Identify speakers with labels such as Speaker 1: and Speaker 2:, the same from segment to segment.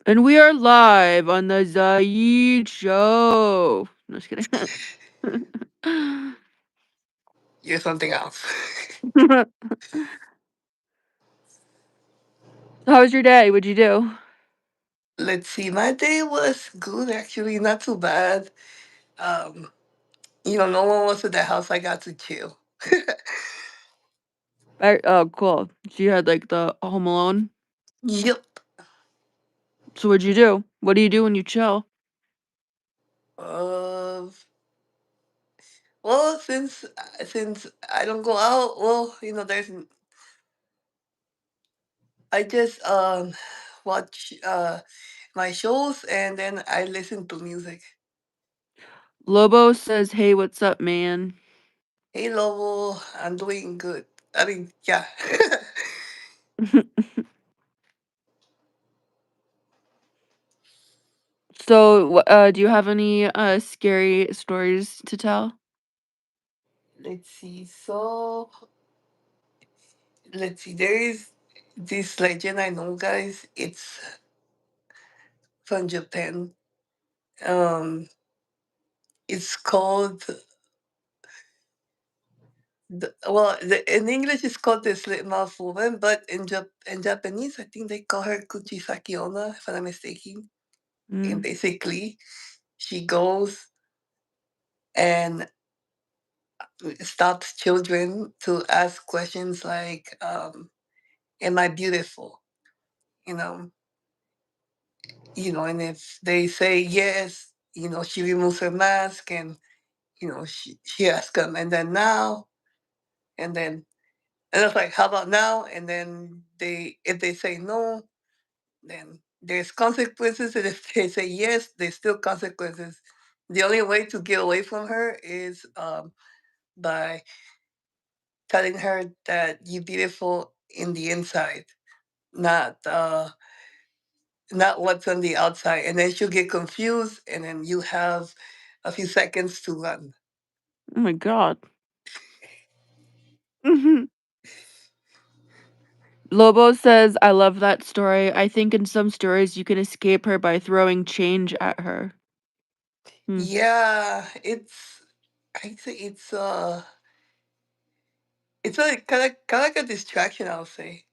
Speaker 1: And we are live on the Zaid show. No, just kidding.
Speaker 2: You're something else.
Speaker 1: How was your day? What'd you do?
Speaker 2: Let's see. My day was good actually, not too bad. Um, no one was at the house. I got to chill.
Speaker 1: Oh, cool. So you had like the Home Alone.
Speaker 2: Yep.
Speaker 1: So what'd you do? What do you do when you chill?
Speaker 2: Uh, well, since I don't go out, well, I just watch my shows and then I listen to music.
Speaker 1: Lobo says, "Hey, what's up, man?"
Speaker 2: Hey Lobo, I'm doing good. I mean, yeah.
Speaker 1: So, do you have any scary stories to tell?
Speaker 2: Let's see. Let's see. There is this legend I know, guys. It's from Japan. Um, it's called in English it's called the slit mouth woman, but in Japanese I think they call her Kuchisaki Onna, if I'm not mistaken. And
Speaker 1: Mm.
Speaker 2: basically, she goes and stops children to ask questions like, "Am I beautiful?" You know, and if they say yes, she removes her mask and she asks them, and then now, and then, and it's like, how about now? And then if they say no, then there's consequences, and if they say yes, there's still consequences. The only way to get away from her is by telling her that you're beautiful in the inside, not not what's on the outside, and then she'll get confused, and then you have a few seconds to run.
Speaker 1: Oh my god. Mhm. Lobo says, "I love that story. I think in some stories you can escape her by throwing change at her." Hmm.
Speaker 2: Yeah, I say it's a kind of like a distraction, I'll say.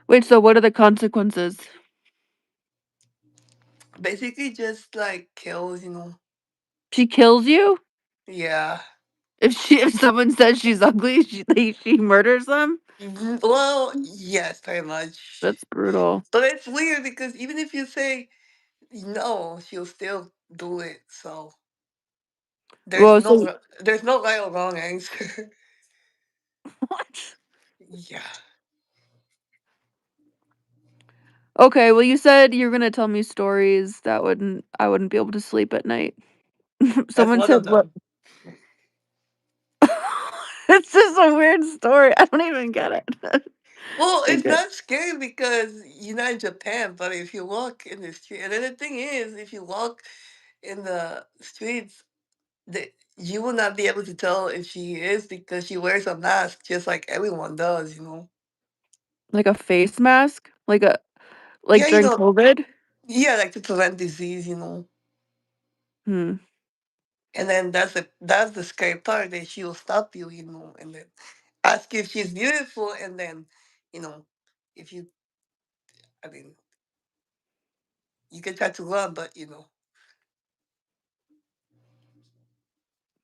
Speaker 1: Wait, so what are the consequences?
Speaker 2: Basically just like kills.
Speaker 1: She kills you?
Speaker 2: Yeah.
Speaker 1: If someone says she's ugly, she murders them?
Speaker 2: Well, yes, very much.
Speaker 1: That's brutal.
Speaker 2: But it's weird because even if you say no, she'll still do it. So
Speaker 1: Well, so
Speaker 2: there's no right or wrong answer.
Speaker 1: what?
Speaker 2: Yeah.
Speaker 1: Okay, well you said you're gonna tell me stories that I wouldn't be able to sleep at night.
Speaker 2: That's
Speaker 1: Someone
Speaker 2: one of
Speaker 1: said what?
Speaker 2: them.
Speaker 1: It's just a weird story. I don't even get it.
Speaker 2: Well, it's
Speaker 1: Okay.
Speaker 2: not scary because you're not in Japan, but if you walk in the street, and then the thing is, if you walk in the streets, you will not be able to tell if she is because she wears a mask just like everyone does.
Speaker 1: Like a face mask? Like
Speaker 2: Yeah,
Speaker 1: during COVID?
Speaker 2: yeah, like to prevent disease.
Speaker 1: Hmm.
Speaker 2: And then that's the scary part that she will stop you, and then ask if she's beautiful, and then, you know, if you, I mean, you can try to run, but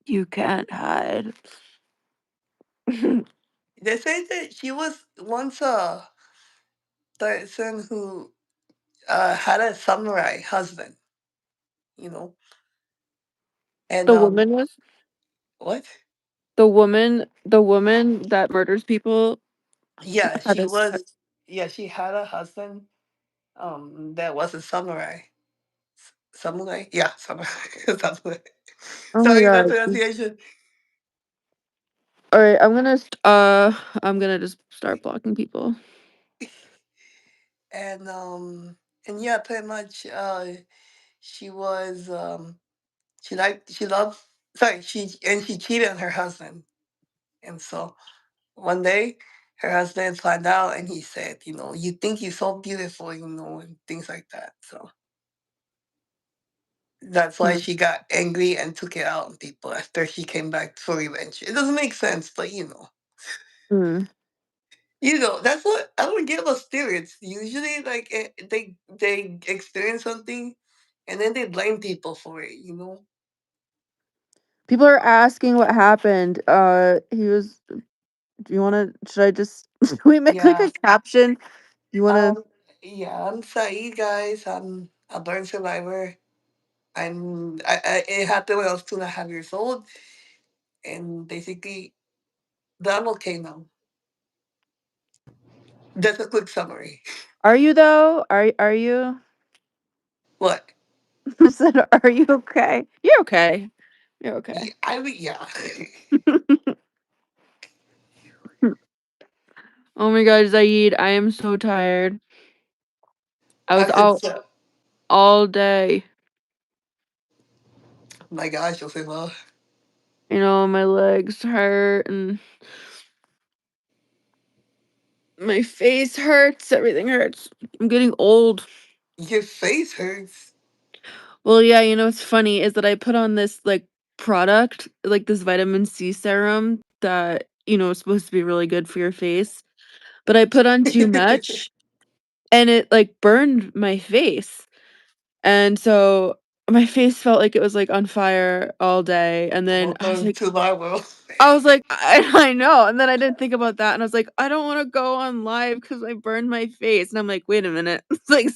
Speaker 1: You can't hide.
Speaker 2: they say that she was once a person who had a samurai husband, you know, and
Speaker 1: The woman was
Speaker 2: what?
Speaker 1: the woman that murders people
Speaker 2: Yeah,
Speaker 1: had
Speaker 2: she
Speaker 1: this.
Speaker 2: was. Yeah, she had a husband that was a samurai. Samurai? Yeah, samurai. Samurai.
Speaker 1: Oh my
Speaker 2: Sorry, my
Speaker 1: god.
Speaker 2: pronunciation.
Speaker 1: All right, I'm gonna just start blocking people.
Speaker 2: And yeah, pretty much she was she loved sorry, she cheated on her husband. And so one day her husband found out and he said, you think you're so beautiful, and things like that. So that's why
Speaker 1: Hmm.
Speaker 2: she got angry and took it out on people after she came back for revenge. It doesn't make sense, but
Speaker 1: Mm.
Speaker 2: that's what I don't get about spirits. Usually, like they experience something, and then they blame people for it.
Speaker 1: People are asking what happened. He was. Do you want to? Should I just? Should we make like
Speaker 2: Yeah.
Speaker 1: a caption? You want to?
Speaker 2: Um. Yeah. I'm Saeed, guys. I'm a burn survivor. It happened when I was 2.5 years old, and basically, but I'm okay now. That's a quick summary.
Speaker 1: Are you though? Are you?
Speaker 2: What?
Speaker 1: I said, are you okay? You're okay. You're okay.
Speaker 2: Yeah, I mean, yeah.
Speaker 1: Oh my God, Zaid, I am so tired. I was
Speaker 2: I could
Speaker 1: out
Speaker 2: tell.
Speaker 1: all day.
Speaker 2: My gosh, Yosefa.
Speaker 1: My legs hurt and my face hurts. Everything hurts. I'm getting old.
Speaker 2: Your face hurts.
Speaker 1: Well, yeah, what's funny is that I put on this like product, like this vitamin C serum that, is supposed to be really good for your face, but I put on too much and it like burned my face. And so my face felt like it was like on fire all day. And then
Speaker 2: Welcome to my world.
Speaker 1: I know. And then I didn't think about that. And I was like, I don't want to go on live because I burned my face. And I'm like, wait a minute. It's like,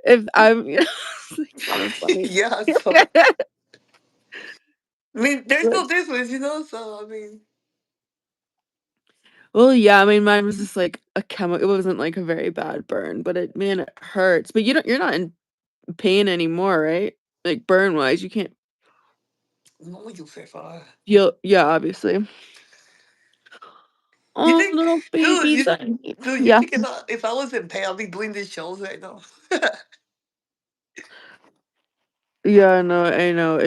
Speaker 1: if I'm, it's like kind of funny.
Speaker 2: Yeah, so I mean, there's no difference. So I mean,
Speaker 1: Well, yeah, I mean, mine was just like a chemical. It wasn't like a very bad burn, but man, it hurts. But you're not in pain anymore, right? Like burn wise, you can't
Speaker 2: no, Yosefa.
Speaker 1: feel. Yeah, obviously.
Speaker 2: You
Speaker 1: Oh,
Speaker 2: think,
Speaker 1: little
Speaker 2: dude?
Speaker 1: babies.
Speaker 2: You
Speaker 1: Yeah.
Speaker 2: think if I was in pain, I'll be doing these shows right now.
Speaker 1: Yeah, I know.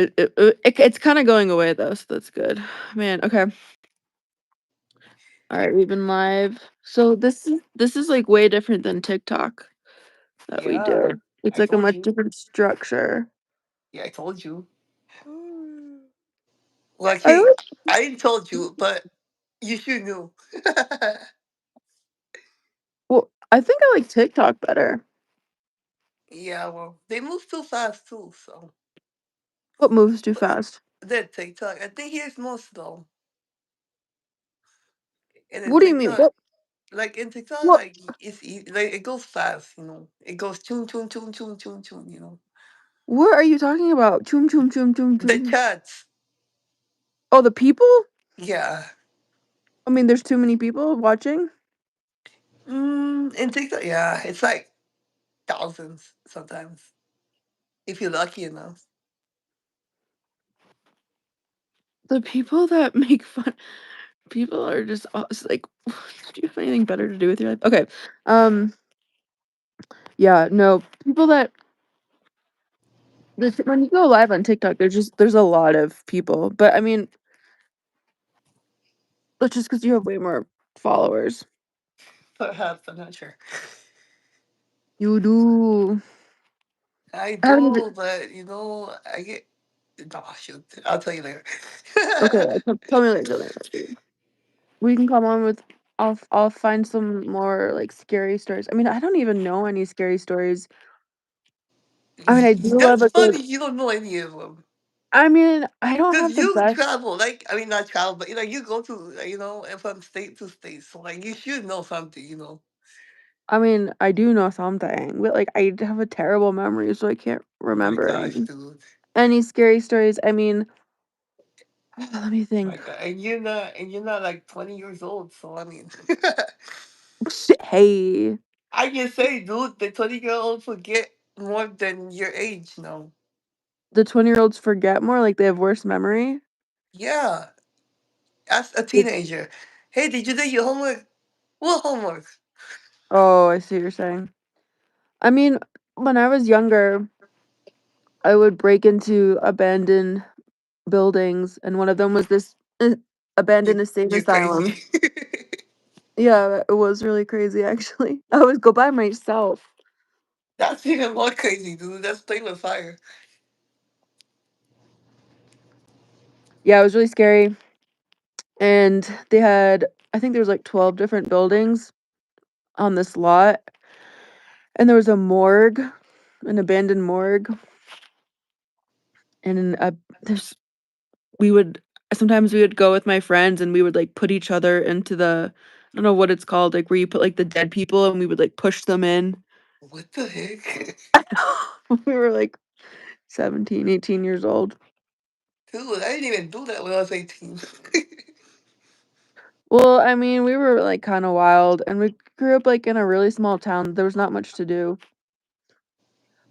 Speaker 1: It's kind of going away though, so that's good. Man, okay. All right, we've been live. So this is like way different than TikTok that we
Speaker 2: Yeah,
Speaker 1: did. It's
Speaker 2: I
Speaker 1: like a
Speaker 2: told
Speaker 1: much
Speaker 2: you.
Speaker 1: different structure.
Speaker 2: Yeah, I told you. Well,
Speaker 1: I
Speaker 2: actually,
Speaker 1: like
Speaker 2: I didn't told you, but you should knew.
Speaker 1: well, I think I like TikTok better.
Speaker 2: Yeah, well, they move too fast too. So
Speaker 1: What moves too fast?
Speaker 2: that TikTok, I think here's more slow. And in
Speaker 1: What do you mean?
Speaker 2: TikTok, like in TikTok,
Speaker 1: What
Speaker 2: like like it goes fast. It goes chun chun chun chun chun chun.
Speaker 1: what are you talking about? Choom choom choom choom
Speaker 2: The
Speaker 1: choom.
Speaker 2: chats.
Speaker 1: Oh, the people?
Speaker 2: Yeah.
Speaker 1: I mean, there's too many people watching.
Speaker 2: In TikTok, yeah, it's like thousands sometimes if you're lucky enough.
Speaker 1: The people that make fun people are just like, do you have anything better to do with your life? Okay. Um, yeah, no, people that when you go live on TikTok, there's a lot of people, but I mean, that's just because you have way more followers.
Speaker 2: Perhaps I'm not sure.
Speaker 1: You do.
Speaker 2: I
Speaker 1: I haven't even.
Speaker 2: do, but I get. Oh shoot! I'll tell you later.
Speaker 1: Okay, tell me later. We can come on with. I'll find some more like scary stories. I mean, I don't even know any scary stories. I mean, I do love
Speaker 2: That's
Speaker 1: a good.
Speaker 2: funny. You don't know any of them.
Speaker 1: I mean, I don't
Speaker 2: Because
Speaker 1: have the
Speaker 2: you
Speaker 1: best.
Speaker 2: travel, like, I mean, not travel, but, you go to, from state to state. So, like, you should know something.
Speaker 1: I mean, I do know something, but like I have a terrible memory, so I can't
Speaker 2: My
Speaker 1: remember
Speaker 2: gosh, dude.
Speaker 1: any scary stories. I mean, let me
Speaker 2: My
Speaker 1: think.
Speaker 2: God. And you're not like 20 years old. So, I mean,
Speaker 1: Hey,
Speaker 2: I can say, dude, the 20-year-old forget more than your age now.
Speaker 1: the 20-year-olds forget more, like they have worse memory.
Speaker 2: Yeah. Ask a
Speaker 1: Like,
Speaker 2: teenager. Hey, did you do your homework? What homework?
Speaker 1: oh, I see what you're saying. I mean, when I was younger, I would break into abandoned buildings, and one of them was this abandoned
Speaker 2: You,
Speaker 1: insane
Speaker 2: you're crazy.
Speaker 1: asylum. Yeah, it was really crazy actually. I would go by myself.
Speaker 2: That's even more crazy, dude. That's playing with fire.
Speaker 1: Yeah, it was really scary. And they had, I think there was like 12 different buildings on this lot, and there was a morgue, an abandoned morgue, and there's we would sometimes we would go with my friends and we would like put each other into the, I don't know what it's called, like where you put like the dead people and we would like push them in.
Speaker 2: What the heck?
Speaker 1: We were like 17, 18 years old.
Speaker 2: Dude, I didn't even do that when I was 18.
Speaker 1: Well, I mean, we were like kind of wild and we grew up like in a really small town. There was not much to do.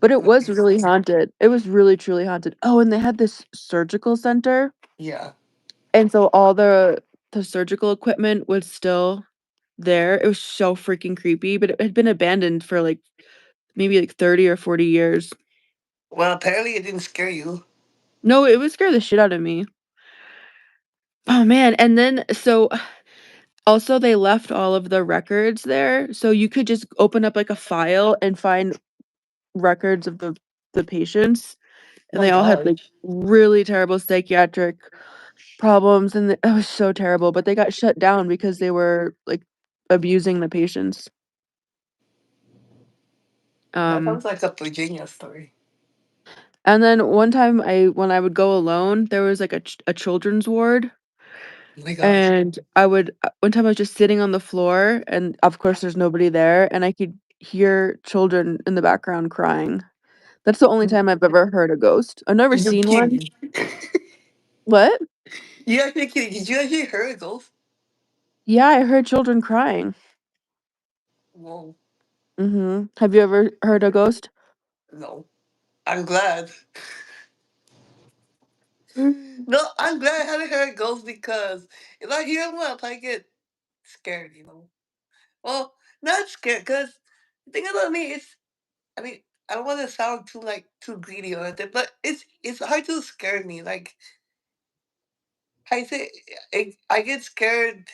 Speaker 1: But it was
Speaker 2: Okay.
Speaker 1: really haunted. It was really truly haunted. Oh, and they had this surgical center,
Speaker 2: Yeah.
Speaker 1: and so all the surgical equipment was still there. It was so freaking creepy, but it had been abandoned for like maybe like 30 or 40 years.
Speaker 2: Well, apparently it didn't scare you.
Speaker 1: No, it would scare the shit out of me. Oh man, and then so also they left all of the records there, so you could just open up like a file and find records of the patients,
Speaker 2: Oh
Speaker 1: and
Speaker 2: my
Speaker 1: they all had
Speaker 2: god.
Speaker 1: like really terrible psychiatric problems, and it was so terrible, but they got shut down because they were, like, abusing the patients.
Speaker 2: That
Speaker 1: Um,
Speaker 2: sounds like a Virginia story.
Speaker 1: and then one time when I would go alone, there was, like, a children's ward,
Speaker 2: Oh my god.
Speaker 1: and one time I was just sitting on the floor, and, of course, there's nobody there, and I could hear children in the background crying. That's the only time I've ever heard a ghost. I've never
Speaker 2: You're
Speaker 1: seen one.
Speaker 2: kidding.
Speaker 1: What?
Speaker 2: You actually kidding. Did you actually hear a ghost?
Speaker 1: Yeah, I heard children crying.
Speaker 2: Whoa.
Speaker 1: Mhm. Have you ever heard a ghost?
Speaker 2: No. I'm glad. No, I'm glad I haven't heard ghosts because if I hear one, I get scared, you know. Well, not scared, because the thing about me is, I mean, I don't want to sound too like too greedy or anything, but it's hard to scare me. Like I say, I get scared,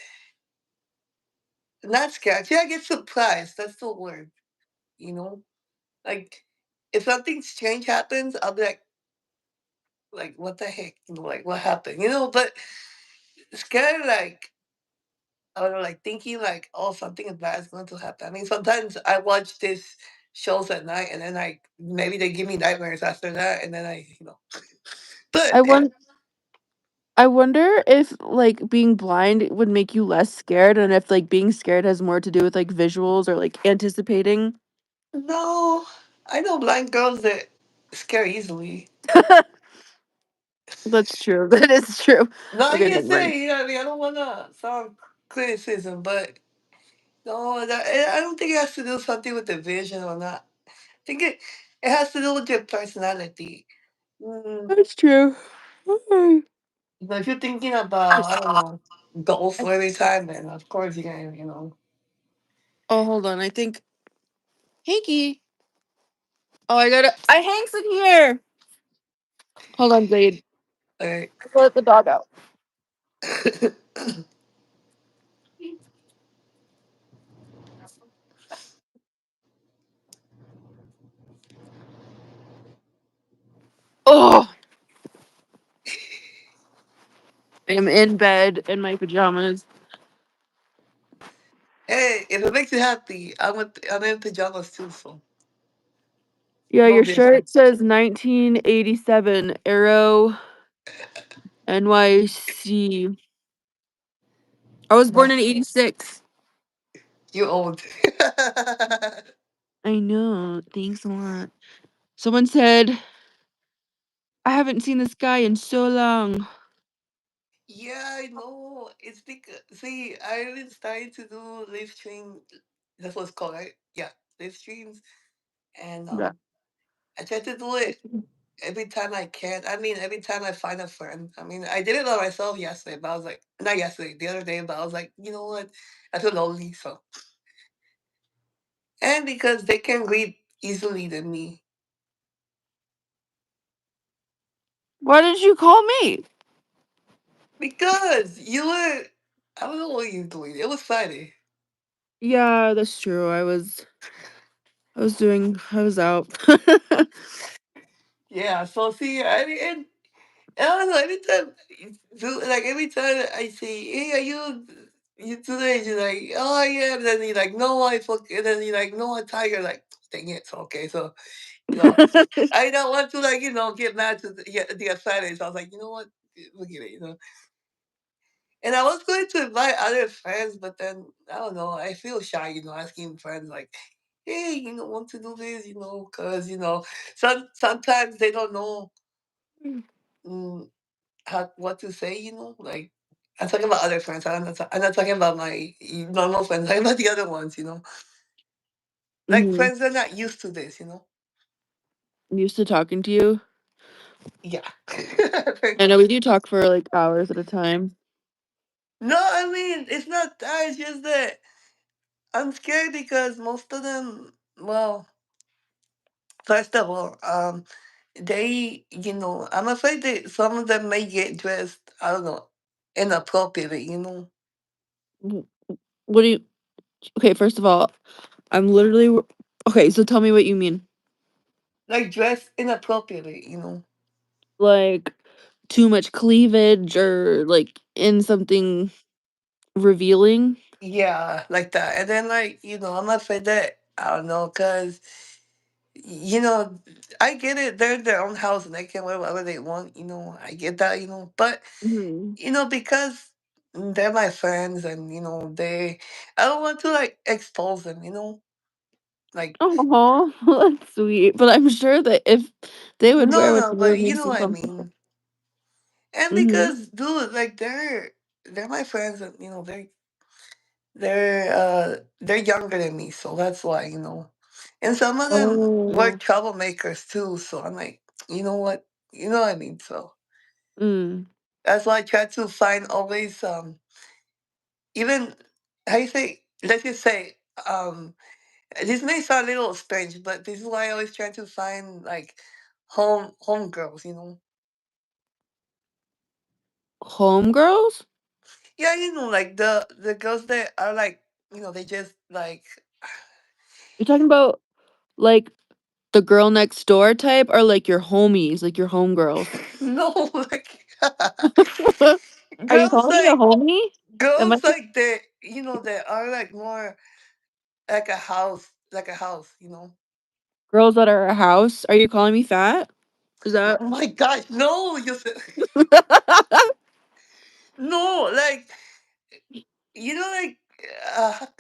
Speaker 2: not scared. Actually, I get surprised. That's the word. You know, like if something strange happens, I'll be like what the heck, you know, like what happened, you know. But scared, like I don't know, like thinking like, oh, something bad is going to happen. I mean, sometimes I watch these shows at night, and then like maybe they give me nightmares after that, and then But
Speaker 1: I won I wonder if, like, being blind would make you less scared and if, like, being scared has more to do with, like, visuals or, like, anticipating.
Speaker 2: no, I know blind girls that scare easily.
Speaker 1: That's true. That is true.
Speaker 2: No, I
Speaker 1: Okay,
Speaker 2: can
Speaker 1: never mind.
Speaker 2: say, you know what I mean? I don't want to sound criticism, but no, I don't think it has to do something with the vision or not. I think it has to do with your personality. Mm,
Speaker 1: That's true. Okay.
Speaker 2: but if you're thinking about, I don't know, golf every time, then of course you're gonna, you know.
Speaker 1: Oh, hold on. I think Hanky. Oh, I Hank's in here. Hold on, Zaid.
Speaker 2: Like,
Speaker 1: Let the dog out. Oh, I am in bed in my pajamas.
Speaker 2: hey, if it makes you happy, I'm in pajamas too, so
Speaker 1: Yeah,
Speaker 2: no
Speaker 1: your
Speaker 2: big deal.
Speaker 1: shirt says 1987 Arrow NYC. I was born in 86.
Speaker 2: You old.
Speaker 1: I know. Thanks a lot. Someone said, I haven't seen this guy in so long.
Speaker 2: Yeah, I know. It's because see, I've been starting to do live stream. That's what it's called, right? Yeah, live streams, and
Speaker 1: Yeah.
Speaker 2: I try to do it every time I can. I mean, every time I find a friend. I mean, I did it by myself yesterday, but I was like, not yesterday, the other day, but I was like, you know what? I feel lonely, so and because they can read easily than me.
Speaker 1: Why did you call me?
Speaker 2: Because you were, I don't know what you were doing. It was Friday.
Speaker 1: Yeah, that's true. I was out.
Speaker 2: Yeah, so see, I mean, and I don't know. Every time I say, "Hey, are you today?" You're like, "Oh, I am." Then you're like, "No, I fuck." And then you're like, "No, I'm tired." Like, dang it. So, okay, so you know, I don't want to get mad to the Saturdays. I was like, you know what? Look at it. And I was going to invite other friends, but then I don't know. I feel shy, asking friends like, "Hey, want to do this?" Because sometimes they don't know mm, how what to say. Like I'm talking about other friends. I'm not talking about my normal friends. I'm talking about the other ones. Like
Speaker 1: Mhm.
Speaker 2: friends that are not used to this.
Speaker 1: Used to talking to you.
Speaker 2: Yeah.
Speaker 1: I know we do talk for like hours at a time.
Speaker 2: No, I mean it's not that. It's just that I'm scared because most of them. Well, first of all, I'm afraid that some of them may get dressed, I don't know, inappropriately.
Speaker 1: W- What do you? Okay, first of all, I'm literally. Okay, so tell me what you mean.
Speaker 2: Like dressed inappropriately.
Speaker 1: Like too much cleavage or like in something revealing?
Speaker 2: Yeah, like that. And then, like, I'm afraid that, I don't know, because, you know, I get it. They're in their own house and they can wear whatever they want. I get that. But,
Speaker 1: Mhm.
Speaker 2: because they're my friends and, I don't want to, like, expose them. Like,
Speaker 1: Oh, that's sweet. But I'm sure that if they would wear
Speaker 2: no,
Speaker 1: what
Speaker 2: no,
Speaker 1: they wear, it
Speaker 2: but you
Speaker 1: makes
Speaker 2: know
Speaker 1: them
Speaker 2: what I
Speaker 1: comfortable.
Speaker 2: mean. And
Speaker 1: Mhm.
Speaker 2: because, dude, like they're my friends, and they're younger than me, so that's why. And some of them were
Speaker 1: Oh.
Speaker 2: troublemakers too, so I'm like, you know what, you know what I mean. So
Speaker 1: Mm.
Speaker 2: that's why I try to find always, even how you say, let's just say, this may sound a little strange, but this is why I always try to find like home girls.
Speaker 1: Homegirls?
Speaker 2: Yeah, like the girls that are like, they just like
Speaker 1: You're talking about like the girl next door type or like your homies, like your homegirls?
Speaker 2: no, like
Speaker 1: Are you
Speaker 2: girls
Speaker 1: calling me a
Speaker 2: like
Speaker 1: homie? Am I
Speaker 2: girls like that, that are like more like a house.
Speaker 1: girls that are a house? Are you calling me fat? Is that
Speaker 2: Oh my gosh, no, you said no, like like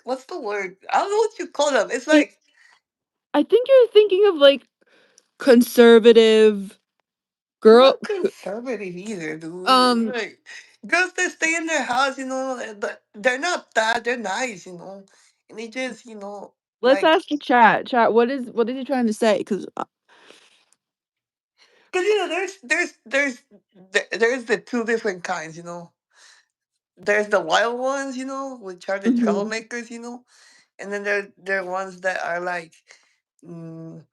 Speaker 2: what's the word? I don't know what you call them. It's
Speaker 1: it,
Speaker 2: like
Speaker 1: I think you're thinking of like conservative girl
Speaker 2: not conservative either, dude.
Speaker 1: um
Speaker 2: Like girls that stay in their house, but they're not bad. They're nice, and they just,
Speaker 1: let's
Speaker 2: like,
Speaker 1: ask the chat. Chat, what is he trying to say? Cuz
Speaker 2: because there's the two different kinds. There's the wild ones, which are the
Speaker 1: mhm.
Speaker 2: troublemakers. And then there are ones that are like, mm,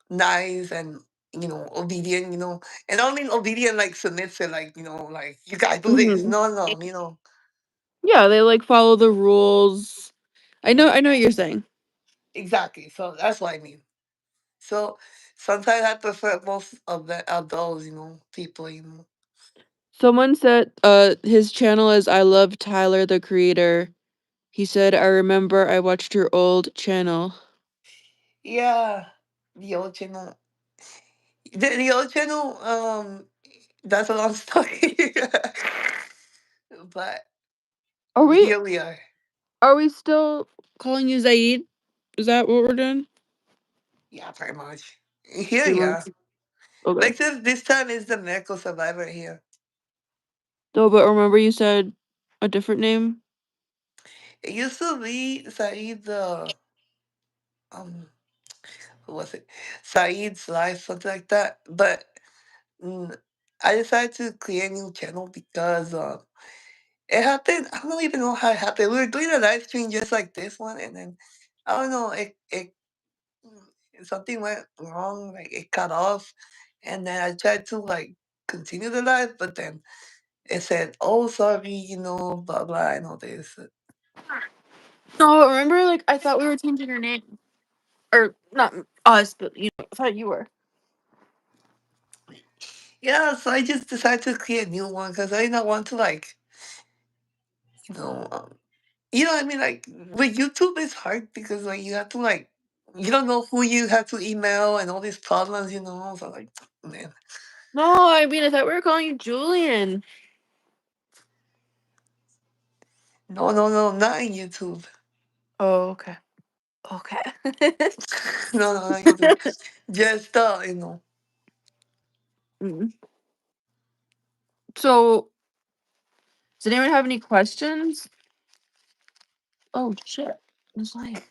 Speaker 2: nice and obedient. And I don't mean obedient like submissive, like like you gotta do this.
Speaker 1: Mhm.
Speaker 2: No, no,
Speaker 1: Yeah, they like follow the rules.
Speaker 2: yeah,
Speaker 1: I know what you're saying.
Speaker 2: exactly. So that's what I mean. So sometimes I prefer most of those, people.
Speaker 1: Someone said his channel is I love Tyler the creator. He said I remember I watched your old channel.
Speaker 2: Yeah, the old channel. The old channel, that's a long story. But
Speaker 1: Are we
Speaker 2: here we are.
Speaker 1: are we still calling you Zaid? Is that what we're doing?
Speaker 2: Yeah, pretty much. Here,
Speaker 1: Pretty
Speaker 2: yeah.
Speaker 1: much. Okay.
Speaker 2: Like this time is the medical survivor here.
Speaker 1: No, but remember you said a different name?
Speaker 2: It used to be Saeed the um who was it? Saeed's life, something like that. But mm, I decided to create a new channel because it happened. I don't even know how it happened. We were doing a live stream just like this one, and then I don't know. Something went wrong. Like it cut off, and then I tried to like continue the live, but then it said, "Oh, sorry, blah blah," and all this.
Speaker 1: No, remember, like, I thought we were changing her name. Or, not us, but, I thought you were.
Speaker 2: Yeah, so I just decided to create a new one because I did not want to like, you know what I mean? Like with YouTube, it's hard because like you have to like, you don't know who you have to email and all these problems, you know. So like, man,
Speaker 1: No, I mean, I thought we were calling you Julian.
Speaker 2: no, no, no, not in YouTube.
Speaker 1: Oh, okay. Okay.
Speaker 2: No, no, not YouTube. Just
Speaker 1: Mm. So, does anyone have any questions? Oh, shit. It's like,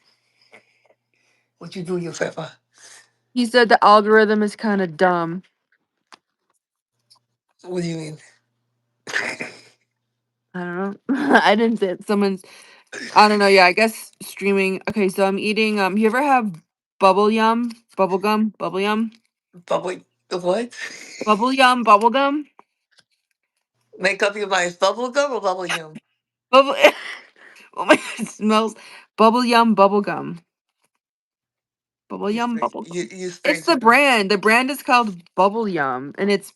Speaker 2: what you do, Yosefa.
Speaker 1: he said the algorithm is kind of dumb.
Speaker 2: What do you mean?
Speaker 1: I don't know. I didn't say it. I don't know. Yeah, I guess streaming. Okay, so I'm eating. You ever have bubble yum? Bubble gum? Bubble yum?
Speaker 2: Bubble, what?
Speaker 1: Bubble yum? Bubble gum?
Speaker 2: Make up your mind. Bubble gum or bubble yum?
Speaker 1: Bubble. Oh my god, it smells. Bubble yum, bubble gum. Bubble
Speaker 2: You
Speaker 1: yum,
Speaker 2: straight,
Speaker 1: bubble gum.
Speaker 2: you
Speaker 1: It's
Speaker 2: straight,
Speaker 1: the
Speaker 2: you know.
Speaker 1: brand. The brand is called Bubble Yum, and it's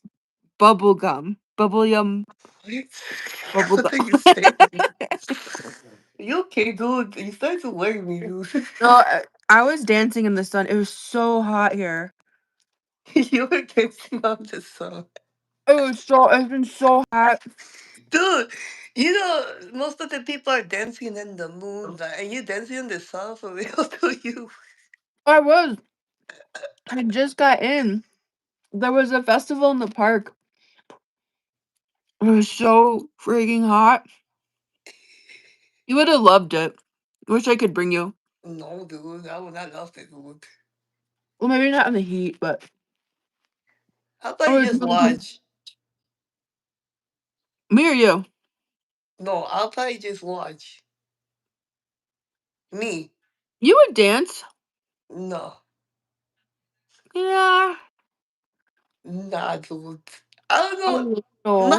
Speaker 1: bubble gum. Bubble yum,
Speaker 2: What?
Speaker 1: bubble
Speaker 2: What
Speaker 1: gum.
Speaker 2: are you saying? You okay, dude? You started to worry me, dude.
Speaker 1: No, I was dancing in the sun. It was so hot here.
Speaker 2: You were dancing on the song.
Speaker 1: It's been so hot.
Speaker 2: Dude, you know, most of the people are dancing in the moon, like, and you dancing in the sun for real, do you?
Speaker 1: I was. I just got in. There was a festival in the park. It was so freaking hot. You would have loved it. Wish I could bring you.
Speaker 2: No, dude, I would not love it, dude.
Speaker 1: Well, maybe not in the heat, but
Speaker 2: How about
Speaker 1: I
Speaker 2: you
Speaker 1: would
Speaker 2: just
Speaker 1: totally.
Speaker 2: watch?
Speaker 1: Me or you?
Speaker 2: No, I'll probably just watch. Me?
Speaker 1: You would dance.
Speaker 2: No.
Speaker 1: Yeah.
Speaker 2: Nah, dude. I don't know.
Speaker 1: Oh no.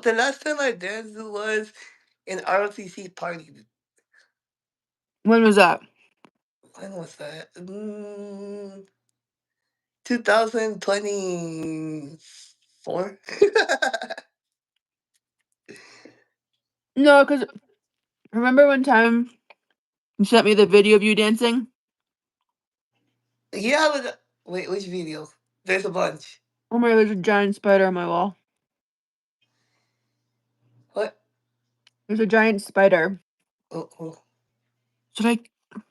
Speaker 2: The last time I danced was an ROTC party.
Speaker 1: When was that?
Speaker 2: When was that? 2024?
Speaker 1: No, because remember one time you sent me the video of you dancing?
Speaker 2: Yeah, but wait, which video? There's a bunch.
Speaker 1: Oh my, there's a giant spider on my wall.
Speaker 2: What?
Speaker 1: There's a giant spider.
Speaker 2: Oh, oh.
Speaker 1: Should I?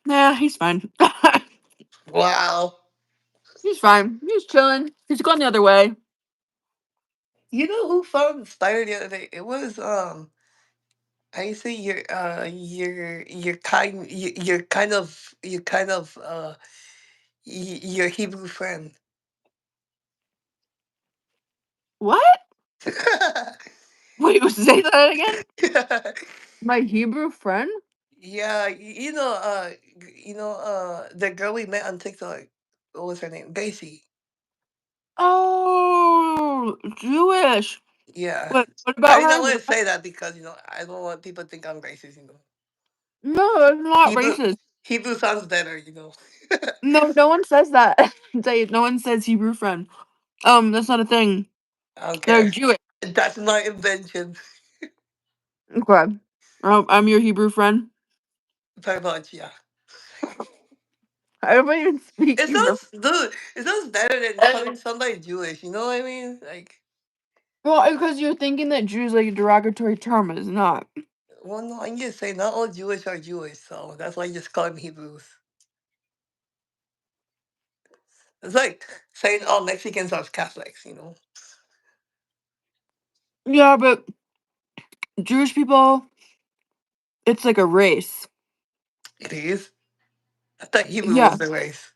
Speaker 1: Nah, he's fine.
Speaker 2: Wow.
Speaker 1: He's fine. He's chilling. He's going the other way.
Speaker 2: You know who found the spider the other day? It was I say you're kind of your Hebrew friend.
Speaker 1: What? Wait, say that again? My Hebrew friend?
Speaker 2: Yeah, the girl we met on TikTok. What was her name? Gracie.
Speaker 1: Oh, Jewish.
Speaker 2: Yeah.
Speaker 1: What
Speaker 2: I
Speaker 1: about
Speaker 2: did not
Speaker 1: her?
Speaker 2: want to say that because I don't want people to think I'm racist.
Speaker 1: No, it's not
Speaker 2: Hebrew
Speaker 1: racist.
Speaker 2: Hebrew sounds better.
Speaker 1: No, no one says that. Zaid, no one says Hebrew friend. That's not a thing.
Speaker 2: I don't
Speaker 1: They're
Speaker 2: care.
Speaker 1: Jewish.
Speaker 2: That's my invention.
Speaker 1: Okay. I'm your Hebrew friend.
Speaker 2: Very much, yeah.
Speaker 1: I don't even speak Hebrew.
Speaker 2: It sounds better than calling somebody Jewish. You know what I mean? Like,
Speaker 1: Well, it's because you're thinking that Jews like a derogatory term. It's not.
Speaker 2: well, no, I'm just saying not all Jewish are Jewish, so that's why you just call them Hebrews. It's like saying all Mexicans are Catholics.
Speaker 1: Yeah, but Jewish people, it's like a race.
Speaker 2: It is. I thought Hebrew was
Speaker 1: Yeah.
Speaker 2: the race.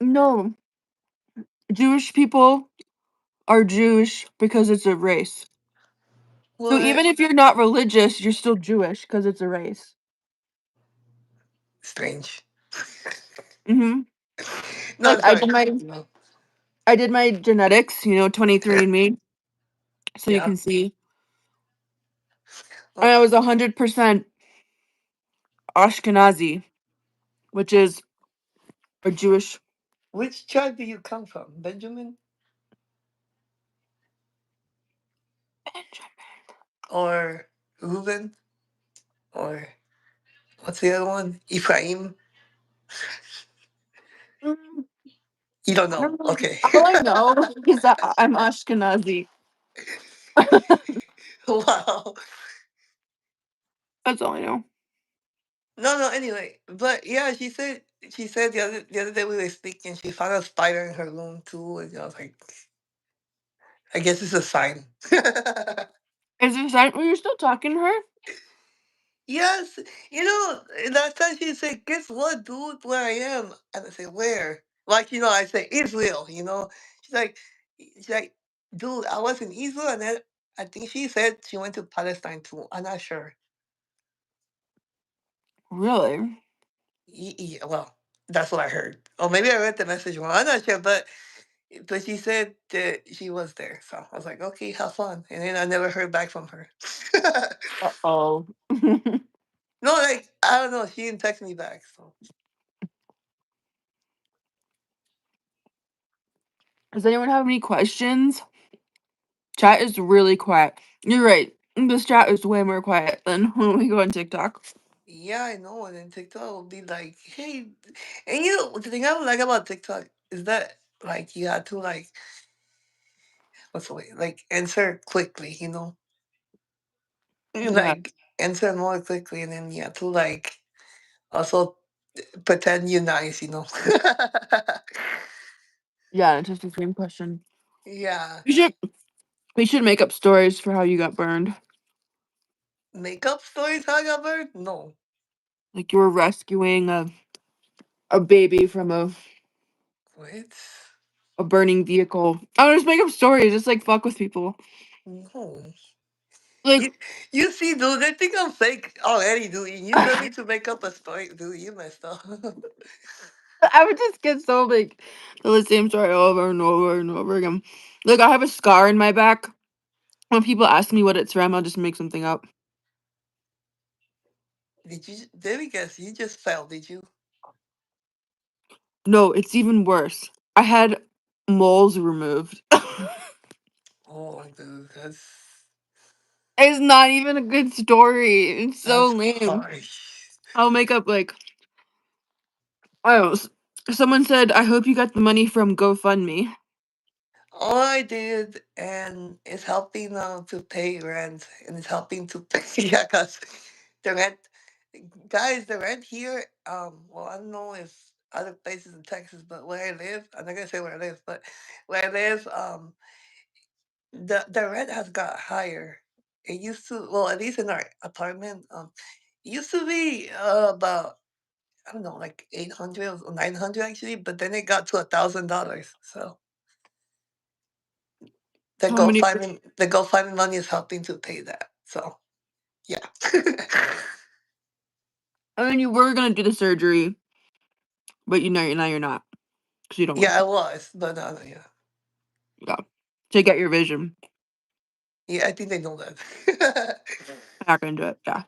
Speaker 1: No. Jewish people are Jewish because it's a race. So
Speaker 2: What?
Speaker 1: even if you're not religious, you're still Jewish because it's a race.
Speaker 2: Strange.
Speaker 1: Mm-hmm.
Speaker 2: No,
Speaker 1: Like
Speaker 2: I'm sorry. No.
Speaker 1: I did my genetics, 23andMe, so you
Speaker 2: Yeah.
Speaker 1: can see. And
Speaker 2: Oh,
Speaker 1: I was 100% Ashkenazi, which is a Jewish.
Speaker 2: Which tribe do you come from? Benjamin or Reuben or what's the other one? Ephraim?
Speaker 1: Mm,
Speaker 2: You don't
Speaker 1: I
Speaker 2: know.
Speaker 1: don't know.
Speaker 2: Okay.
Speaker 1: All I know is that I'm Ashkenazi.
Speaker 2: Wow.
Speaker 1: That's all I know.
Speaker 2: No, no. Anyway, but yeah, she said the other day we were speaking. She found a spider in her room too, and I was like, I guess it's a sign.
Speaker 1: Is there sign? Are you still talking to her?
Speaker 2: Yes, last time she said, "Guess what, dude? Where I am?" And I said, "Where?" Like I say Israel. She's like, she's like, "Dude, I was in Israel, and then I think she said she went to Palestine too. I'm not sure.
Speaker 1: Really?
Speaker 2: Yeah, well, that's what I heard. Or maybe I read the message wrong. I'm not sure, but she said that she was there. So I was like, okay, have fun. And then I never heard back from her.
Speaker 1: Uh oh.
Speaker 2: No, like I don't know. She didn't text me back. So
Speaker 1: Does anyone have any questions? Chat is really quiet. You're right. This chat is way more quiet than when we go on TikTok.
Speaker 2: yeah, I know. And then TikTok will be like, hey, and the thing I like about TikTok is that like you have to like what's the way like answer quickly.
Speaker 1: Yeah.
Speaker 2: Like answer more quickly, and then you have to like also pretend you're nice.
Speaker 1: Yeah, it's just the same question.
Speaker 2: Yeah.
Speaker 1: We should we should make up stories for how you got burned.
Speaker 2: Makeup stories how I got burned? No.
Speaker 1: Like you were rescuing a baby from
Speaker 2: What?
Speaker 1: a burning vehicle. I would just make up stories, just like fuck with people.
Speaker 2: No.
Speaker 1: Like
Speaker 2: You you see, dude, they think I'm fake already, dude. And you tell me to make up a story, dude. You messed up.
Speaker 1: I would just get so like tell the same story over and over and over again. Like I have a scar in my back. When people ask me what it's from, I'll just make something up.
Speaker 2: Did you? Let me guess. You just fell, did you?
Speaker 1: No, it's even worse. I had moles removed.
Speaker 2: Oh, dude, that's
Speaker 1: It's not even a good story. It's so
Speaker 2: that's
Speaker 1: lame.
Speaker 2: harsh.
Speaker 1: I'll make up like oh, someone said, "I hope you got the money from GoFundMe."
Speaker 2: All I did, and it's helping to pay rent, and it's helping to pay yeah, cause the rent, guys, the rent here. Well, I don't know if other places in Texas, but where I live, I'm not gonna say where I live, but where I live, the rent has got higher. It used to, well, at least in our apartment, it used to be about I don't know, like 800 or 900 actually, but then it got to $1,000. So
Speaker 1: How many?
Speaker 2: the GoFundMe money is helping to pay that. So yeah,
Speaker 1: I mean, you were gonna do the surgery, but you know you're not because you don't want
Speaker 2: yeah, I
Speaker 1: to.
Speaker 2: was, but yeah,
Speaker 1: Yeah, to get your vision.
Speaker 2: yeah, I think they know that.
Speaker 1: I'm not gonna do it. Yeah.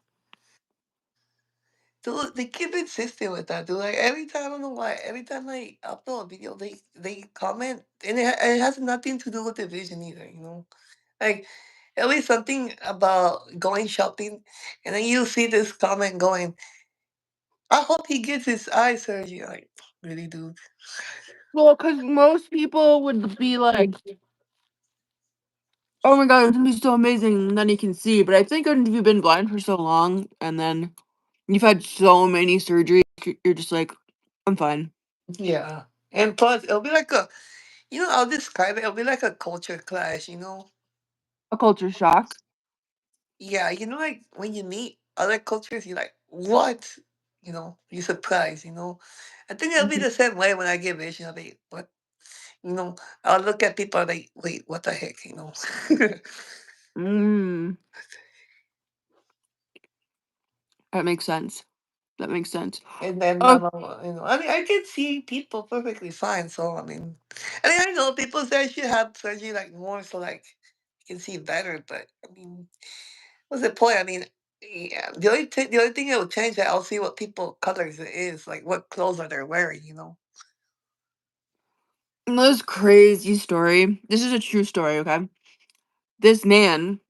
Speaker 2: Dude, they keep insisting with that, dude. Like every time, I don't know why. Every time I upload a video, they comment, and it has nothing to do with the vision either. Like it'll be something about going shopping, and then you see this comment going, "I hope he gets his eye surgery." Like, really, dude?
Speaker 1: Well, because most people would be like, "Oh my god, it's gonna be so amazing," and then you can see. But I think if you've been blind for so long, and then you've had so many surgeries, you're just like, "I'm fine."
Speaker 2: Yeah, and plus it'll be like I'll describe it. It'll be like a culture clash.
Speaker 1: A culture shock.
Speaker 2: Yeah, like when you meet other cultures, you're like, what? You're surprised. I think it'll be
Speaker 1: Mhm.
Speaker 2: the same way when I get vision. I'll be, what? I'll look at people like, wait, what the heck?
Speaker 1: Mm, that makes sense. That makes sense.
Speaker 2: And then,
Speaker 1: Oh,
Speaker 2: I mean, I can see people perfectly fine. So, I mean, I know people say I should have surgery like more so like you can see better. But I mean, what's the point? I mean, Yeah, the only thing that will change that I'll see what people colors it is, like what clothes are they wearing, you know?
Speaker 1: This crazy story. This is a true story, okay? This man,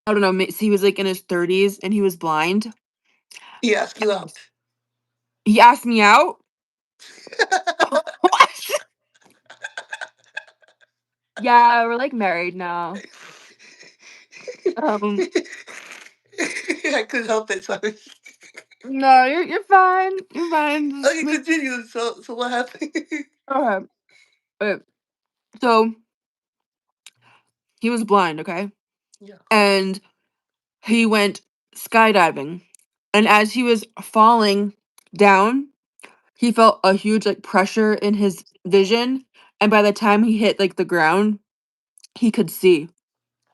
Speaker 1: I don't know, he was like in his 30s and he was blind.
Speaker 2: He ask you out.
Speaker 1: He asked me out. What? Yeah, we're like married now. Um,
Speaker 2: I couldn't help it, sorry.
Speaker 1: no, you're fine. You're fine. Just
Speaker 2: Okay, continue. So what happened?
Speaker 1: okay. Wait. So he was blind, okay?
Speaker 2: Yeah.
Speaker 1: And he went skydiving. And as he was falling down, he felt a huge like pressure in his vision. And by the time he hit like the ground, he could see.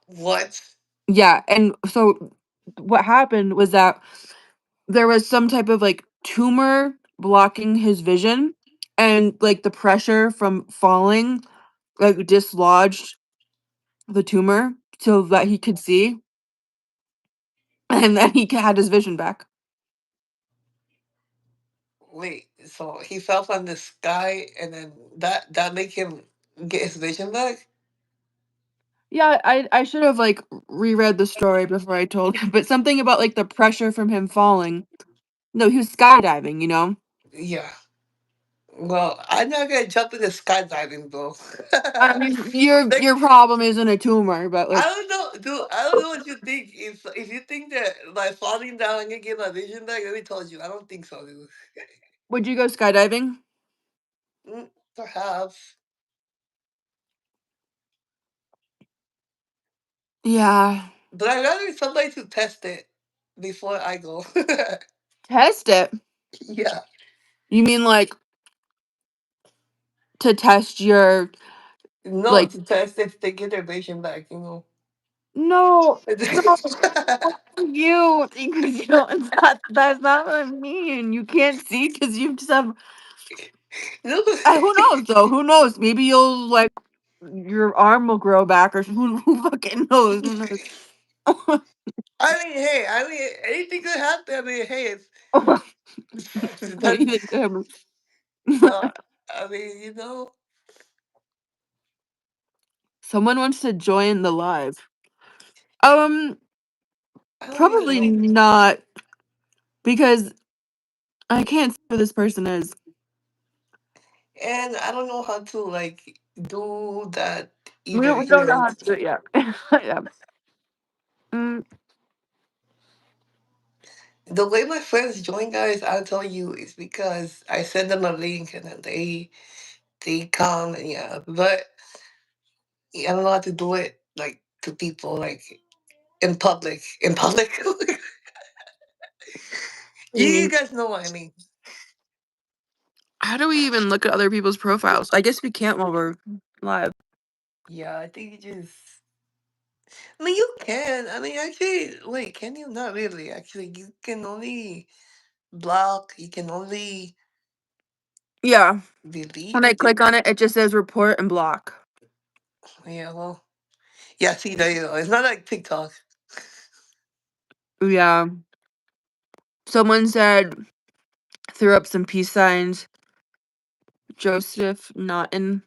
Speaker 2: What?
Speaker 1: Yeah. And so what happened was that there was some type of like tumor blocking his vision. And like the pressure from falling like dislodged the tumor so that he could see. And then he had his vision back.
Speaker 2: Wait, so he fell from the sky and then that make him get his vision back?
Speaker 1: Yeah, I should have like reread the story before I told him, but something about like the pressure from him falling. No, he was skydiving, you know?
Speaker 2: Yeah. Well, I'm not gonna jump into skydiving though.
Speaker 1: I mean,
Speaker 2: Like
Speaker 1: your problem isn't a tumor, but
Speaker 2: I
Speaker 1: like,
Speaker 2: don't know, dude. I don't know what you think. If you think that by falling down I can get my vision back, let me tell you, I don't think so, dude.
Speaker 1: would you go skydiving?
Speaker 2: Perhaps,
Speaker 1: Yeah.
Speaker 2: but I'd rather somebody to test it before I go.
Speaker 1: Test it.
Speaker 2: Yeah.
Speaker 1: You mean like to test your
Speaker 2: No,
Speaker 1: like
Speaker 2: to test if they get their vision back, you know.
Speaker 1: no, no, you because you don't that's not what I mean. You can't see because you just have
Speaker 2: No.
Speaker 1: who knows though? Who knows? Maybe you'll like your arm will grow back or who fucking knows? Who knows?
Speaker 2: I mean, hey, I mean, anything could happen. I mean, hey, that,
Speaker 1: Anything could happen.
Speaker 2: so, I mean, you know,
Speaker 1: Someone wants to join the live.
Speaker 2: I don't even
Speaker 1: Probably
Speaker 2: know.
Speaker 1: not because I can't see who this person is.
Speaker 2: And I don't know how to, like, do that
Speaker 1: We
Speaker 2: either,
Speaker 1: don't, we don't
Speaker 2: you
Speaker 1: know
Speaker 2: know.
Speaker 1: how to do it yet. Yeah. Mm,
Speaker 2: The way my friends join, guys, I'll tell you, is because I send them a link and then they come and yeah. But I don't know how to do it, like, to people, like, in public. In public. You
Speaker 1: mm.
Speaker 2: guys know what I mean.
Speaker 1: How do we even look at other people's profiles? I guess we can't while we're live.
Speaker 2: Yeah, I think you just. I mean, you can. I mean, actually, wait, can you? Not really. Actually, you can only block. You can only
Speaker 1: Yeah. When
Speaker 2: delete.
Speaker 1: I click on it, it just says report and block.
Speaker 2: Yeah, well, yeah. See, there you go. It's not like TikTok.
Speaker 1: Yeah. Someone said threw up some peace signs. Joseph not in.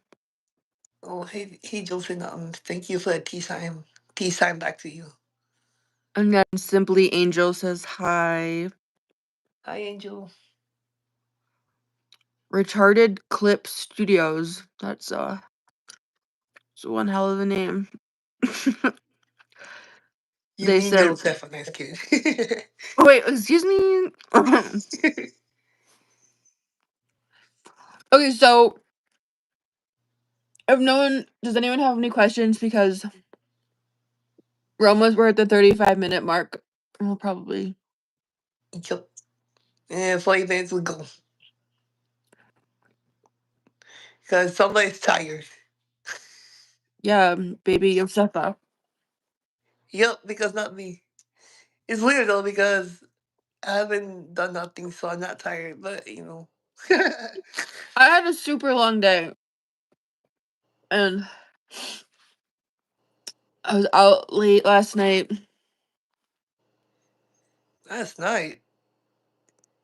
Speaker 2: Oh, hey, Joseph. Thank you for the tea sign. Tea sign back to you.
Speaker 1: And then Simply Angel says hi.
Speaker 2: Hi, Angel.
Speaker 1: Retarded Clip Studios. It's one hell of a name.
Speaker 2: You
Speaker 1: They
Speaker 2: mean
Speaker 1: said,
Speaker 2: Yosefa? Nice kid.
Speaker 1: oh, wait, excuse me. Okay, so if no one, does anyone have any questions? Because we're at the 35-minute mark. Well, probably.
Speaker 2: Yup. Yeah, 40 minutes we go. Because somebody's tired.
Speaker 1: Yeah, baby Yosefa.
Speaker 2: Yup, because not me. It's weird though because I haven't done nothing, so I'm not tired. But you know,
Speaker 1: I had a super long day and I was out late last night.
Speaker 2: Last night.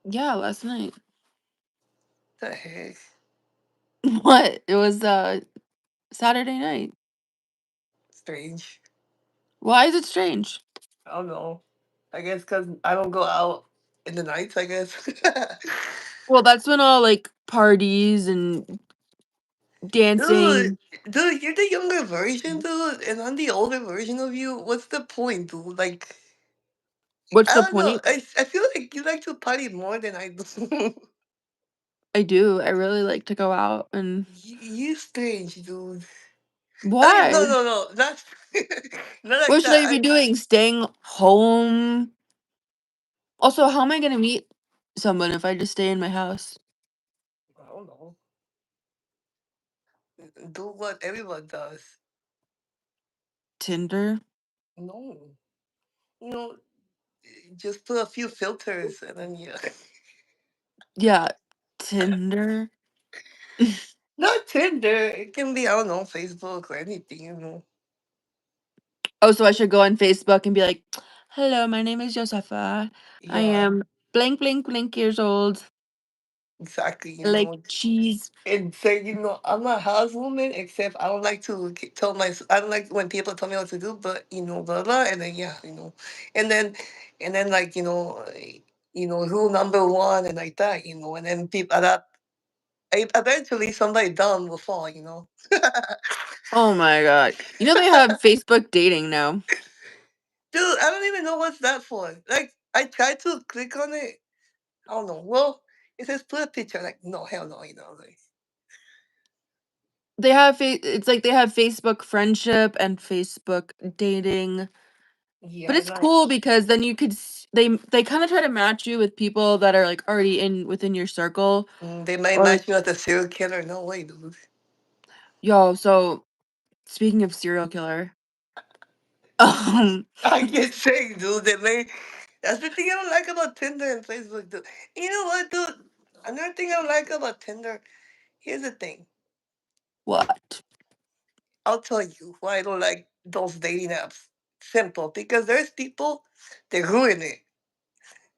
Speaker 1: Yeah, last night.
Speaker 2: The heck?
Speaker 1: What? It was Saturday night.
Speaker 2: Strange.
Speaker 1: Why is it strange?
Speaker 2: I don't know. I guess because I don't go out in the nights, I guess.
Speaker 1: Well, that's when all like parties and
Speaker 2: Dude,
Speaker 1: dancing.
Speaker 2: dude, you're the younger version, dude, and I'm the older version of you. What's the point, dude? Like,
Speaker 1: What's
Speaker 2: I
Speaker 1: the
Speaker 2: don't know.
Speaker 1: point?
Speaker 2: I feel like you like to party more than I do.
Speaker 1: I do. I really like to go out and
Speaker 2: You strange, dude. I mean,
Speaker 1: why?
Speaker 2: no, no, no, not not like
Speaker 1: What should
Speaker 2: that.
Speaker 1: I be doing? Staying home? Also, how am I gonna meet someone if I just stay in my house?
Speaker 2: I don't know. Do what everyone does.
Speaker 1: Tinder?
Speaker 2: No, you know, just put a few filters and then yeah.
Speaker 1: Yeah, Tinder.
Speaker 2: Not Tinder. It can be I don't know Facebook or anything.
Speaker 1: Oh, so I should go on Facebook and be like, "Hello, my name is Yosefa. I
Speaker 2: Yeah,
Speaker 1: am blank, blank, blank years old.
Speaker 2: exactly.
Speaker 1: I like cheese."
Speaker 2: And say, I'm a housewoman, except I don't like to tell I don't like when people tell me what to do, but blah blah, and then yeah, and then like rule number one and like that, and then people that eventually somebody dumb will fall.
Speaker 1: Oh my god. You know they have Facebook dating now.
Speaker 2: Dude, I don't even know what's that for. Like, I tried to click on it. I don't know. Well, it says put a picture. Like, no, hell no, like.
Speaker 1: They have it's like they have Facebook friendship and Facebook dating. But
Speaker 2: Yeah,
Speaker 1: it's
Speaker 2: and like,
Speaker 1: cool because then you could they kind of try to match you with people that are like already in within your circle
Speaker 2: they might
Speaker 1: or
Speaker 2: match you as a serial killer. No way, dude.
Speaker 1: yo, so speaking of serial killer, um
Speaker 2: I get saying, dude, that's the thing I don't like about Tinder and Facebook, dude. You know what, dude? Another thing I don't like about Tinder, here's the thing.
Speaker 1: what?
Speaker 2: I'll tell you why I don't like those dating apps. Simple, because there's people that ruin it.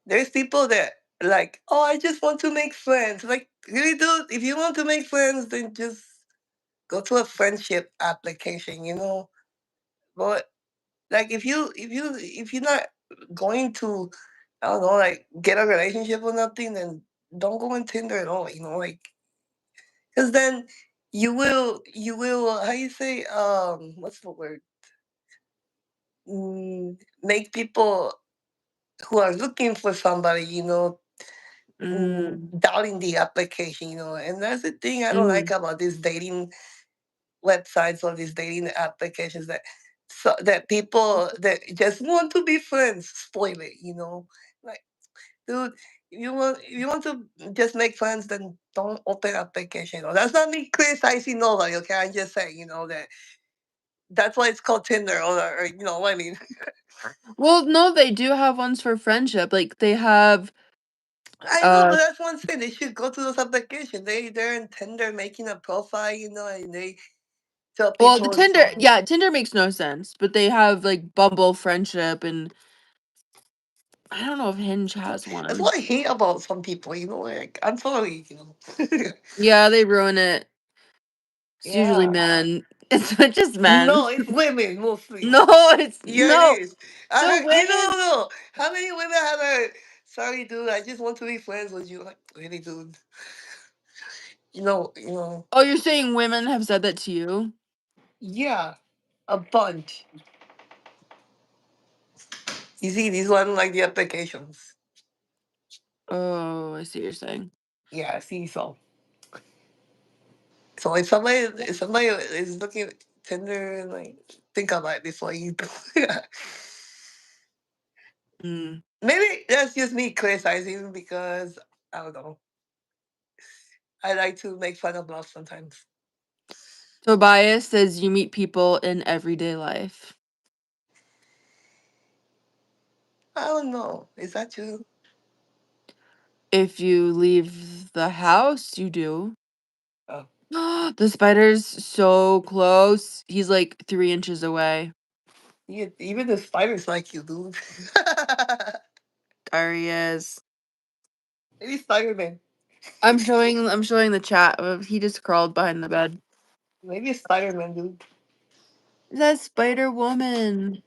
Speaker 2: There's people that like, oh, I just want to make friends. Like, really, dude, if you want to make friends, then just go to a friendship application. But like if you're not going to, I don't know, like get a relationship or nothing, then don't go on Tinder at all, like because then you will how you say what's the word? Make people who are looking for somebody,
Speaker 1: Mm,
Speaker 2: doubting the application, and that's the thing I don't like
Speaker 1: mm.
Speaker 2: about these dating websites or these dating applications that people that just want to be friends spoil it. Like, dude, if you want to just make friends, then don't open application. Or that's not me criticizing nobody, okay? I'm just saying, that's why it's called Tinder, or you know what I mean.
Speaker 1: Well, no, they do have ones for friendship. Like they have
Speaker 2: I know,
Speaker 1: uh
Speaker 2: but that's one thing. They should go to those applications. They're in Tinder making a profile, and they tell
Speaker 1: well, the
Speaker 2: people it's
Speaker 1: Tinder, yeah, Tinder makes no sense, but they have like Bumble friendship and I don't know if Hinge has
Speaker 2: that's
Speaker 1: one.
Speaker 2: what I hate about some people, like I'm sorry.
Speaker 1: Yeah, they ruin it. It's usually
Speaker 2: Yeah.
Speaker 1: men. It's not just men.
Speaker 2: No, it's women mostly.
Speaker 1: No, it's
Speaker 2: Yeah, it
Speaker 1: no.
Speaker 2: is. I
Speaker 1: The
Speaker 2: heard,
Speaker 1: women.
Speaker 2: no. How many women have heard, sorry, dude, I just want to be friends with you? Like, really, dude?
Speaker 1: Oh, you're saying women have said that to you?
Speaker 2: Yeah, a bunch. You see, these one like the applications.
Speaker 1: Oh, I see what you're saying.
Speaker 2: Yeah, I see, so if somebody is looking at Tinder, like, think about it before you do.
Speaker 1: Mm.
Speaker 2: Maybe that's just me criticizing because I don't know. I like to make fun of love sometimes.
Speaker 1: Tobias says you meet people in everyday life.
Speaker 2: I don't know. Is that true?
Speaker 1: If you leave the house, you do.
Speaker 2: Oh,
Speaker 1: The spider's so close. He's like 3 inches away.
Speaker 2: even the spiders like you, dude.
Speaker 1: There he is.
Speaker 2: Maybe Spider-Man.
Speaker 1: I'm showing the chat. He just crawled behind the bed.
Speaker 2: Maybe it's Spider-Man, dude.
Speaker 1: Is that Spider Woman?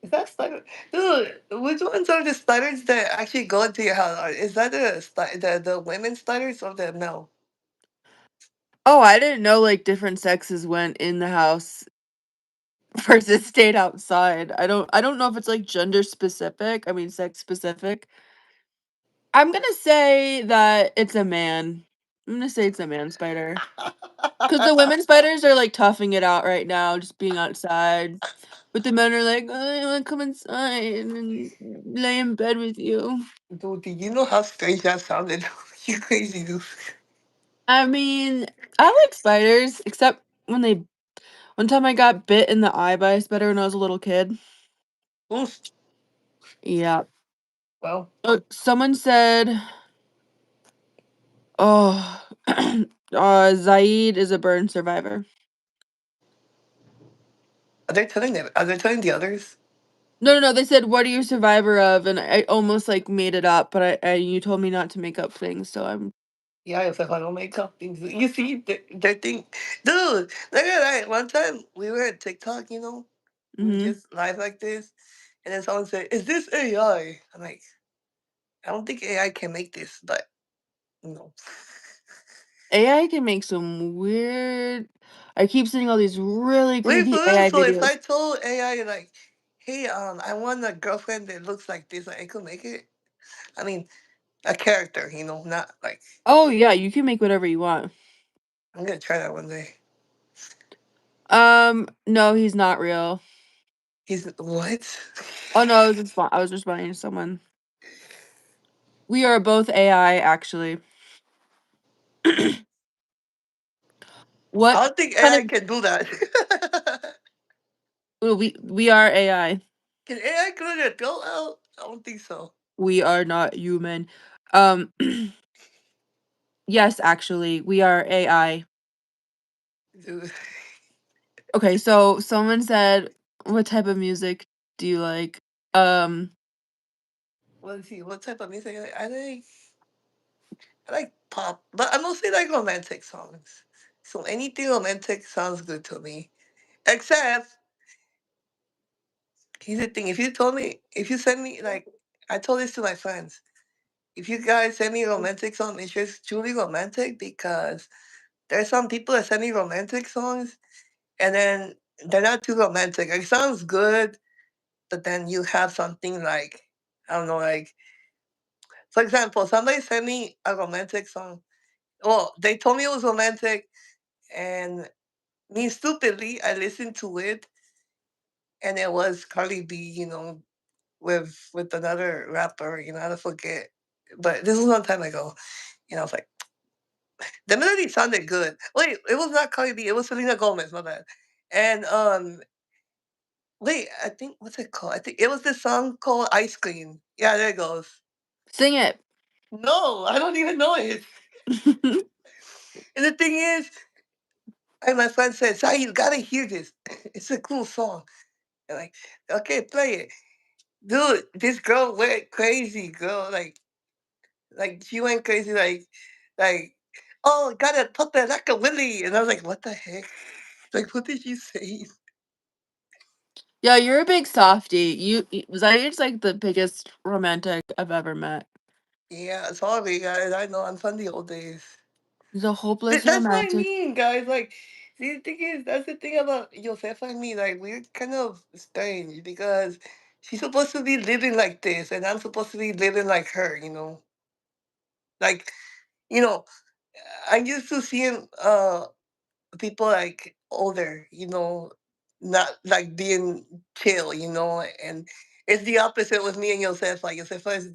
Speaker 2: Is that spider? Dude, which ones are the spiders that actually go into your house? Is that the women spiders or the male?
Speaker 1: Oh, I didn't know like different sexes went in the house versus stayed outside. I don't know if it's like gender specific. I mean sex specific. I'm gonna say that it's a man. I'm gonna say it's a man spider. Because the women spiders are like toughing it out right now, just being outside. But the men are like, I wanna come inside and lay in bed with you.
Speaker 2: Dude, did you know how strange that sounded? You crazy, dude.
Speaker 1: I mean, I like spiders, except one time I got bit in the eye by a spider when I was a little kid.
Speaker 2: Oof.
Speaker 1: Yeah.
Speaker 2: Well,
Speaker 1: Someone said, oh, Zaid is a burn survivor.
Speaker 2: are they telling them? Are they telling the others?
Speaker 1: No, no, no. They said, "What are you a survivor of?" And I almost like made it up, but you told me not to make up things, so I'm.
Speaker 2: Yeah, it's like I don't make up things. You see, they think, dude. Look at that. One time we were at TikTok, we were
Speaker 1: Hmm.
Speaker 2: just live like this, and then someone said, "Is this AI?" I'm like, I don't think AI can make this, but you know.
Speaker 1: AI can make some weird. I keep seeing all these really
Speaker 2: Wait for
Speaker 1: creepy
Speaker 2: real.
Speaker 1: AI
Speaker 2: So if
Speaker 1: videos.
Speaker 2: I told AI like, "Hey, I want a girlfriend that looks like this," like, I could make it. I mean, a character, not like.
Speaker 1: Oh yeah, you can make whatever you want.
Speaker 2: I'm gonna try that one day.
Speaker 1: No, he's not real.
Speaker 2: He's what?
Speaker 1: Oh no, I was responding to someone. We are both AI, actually.
Speaker 2: I
Speaker 1: What
Speaker 2: don't think
Speaker 1: kind
Speaker 2: AI
Speaker 1: of?
Speaker 2: can do that.
Speaker 1: We are AI.
Speaker 2: Can AI clear their throat out? I don't think so.
Speaker 1: We are not human. Um, yes, actually, we are AI.
Speaker 2: Dude.
Speaker 1: Okay, so someone said, "What type of music do you like?" Um,
Speaker 2: Let's see. What type of music I like? I like pop, but I mostly like romantic songs. So anything romantic sounds good to me. Except, here's the thing: if you send me like, I told this to my friends. If you guys send me romantic song, it's just truly romantic because there's some people that send me romantic songs and then they're not too romantic. It sounds good, but then you have something like, I don't know, like, for example, somebody sent me a romantic song. Well, they told me it was romantic, and me stupidly, I listened to it, and it was Cardi B, with another rapper, I forget. But this was a long time ago. I was like, the melody sounded good. Wait, it was not Cardi B, it was Selena Gomez, my bad. And wait, I think what's it called? I think it was this song called Ice Cream. Yeah, there it goes.
Speaker 1: Sing it.
Speaker 2: No, I don't even know it. And the thing is, and my friend said, "Sai, you gotta hear this. It's a cool song." And like, okay, play it. Dude, this girl went crazy, girl. Like she went crazy, like, oh, gotta put that like a willy. And I was like, what the heck? Like, what did she say?
Speaker 1: Yeah, you're a big softie. Zaid's like the biggest romantic I've ever met.
Speaker 2: Yeah, sorry, guys. I know I'm from the old days.
Speaker 1: He's a hopeless
Speaker 2: That's what I
Speaker 1: romantic.
Speaker 2: mean, guys. Like, see, the thing is, that's the thing about Yosefa and me. Like, we're kind of strange because she's supposed to be living like this, and I'm supposed to be living like her. Like, you know, I'm used to seeing people like older, not like being chill, and it's the opposite with me and Yosefa. Like, Yosefa is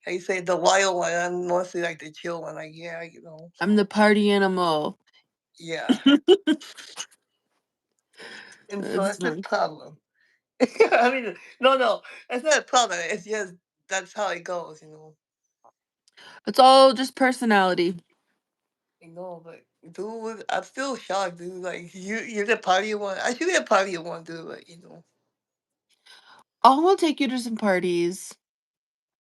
Speaker 2: how you say, the wild one. I'm mostly like the chill one. Like, yeah,
Speaker 1: I'm
Speaker 2: so
Speaker 1: the party animal.
Speaker 2: yeah. And so
Speaker 1: It's
Speaker 2: that's the
Speaker 1: fine.
Speaker 2: problem. I mean, no, that's not a problem. It's just that's how it goes.
Speaker 1: It's all just personality.
Speaker 2: But dude, I'm still shocked, dude. Like you're the party one. I should be a party one, dude. But
Speaker 1: I'll take you to some parties.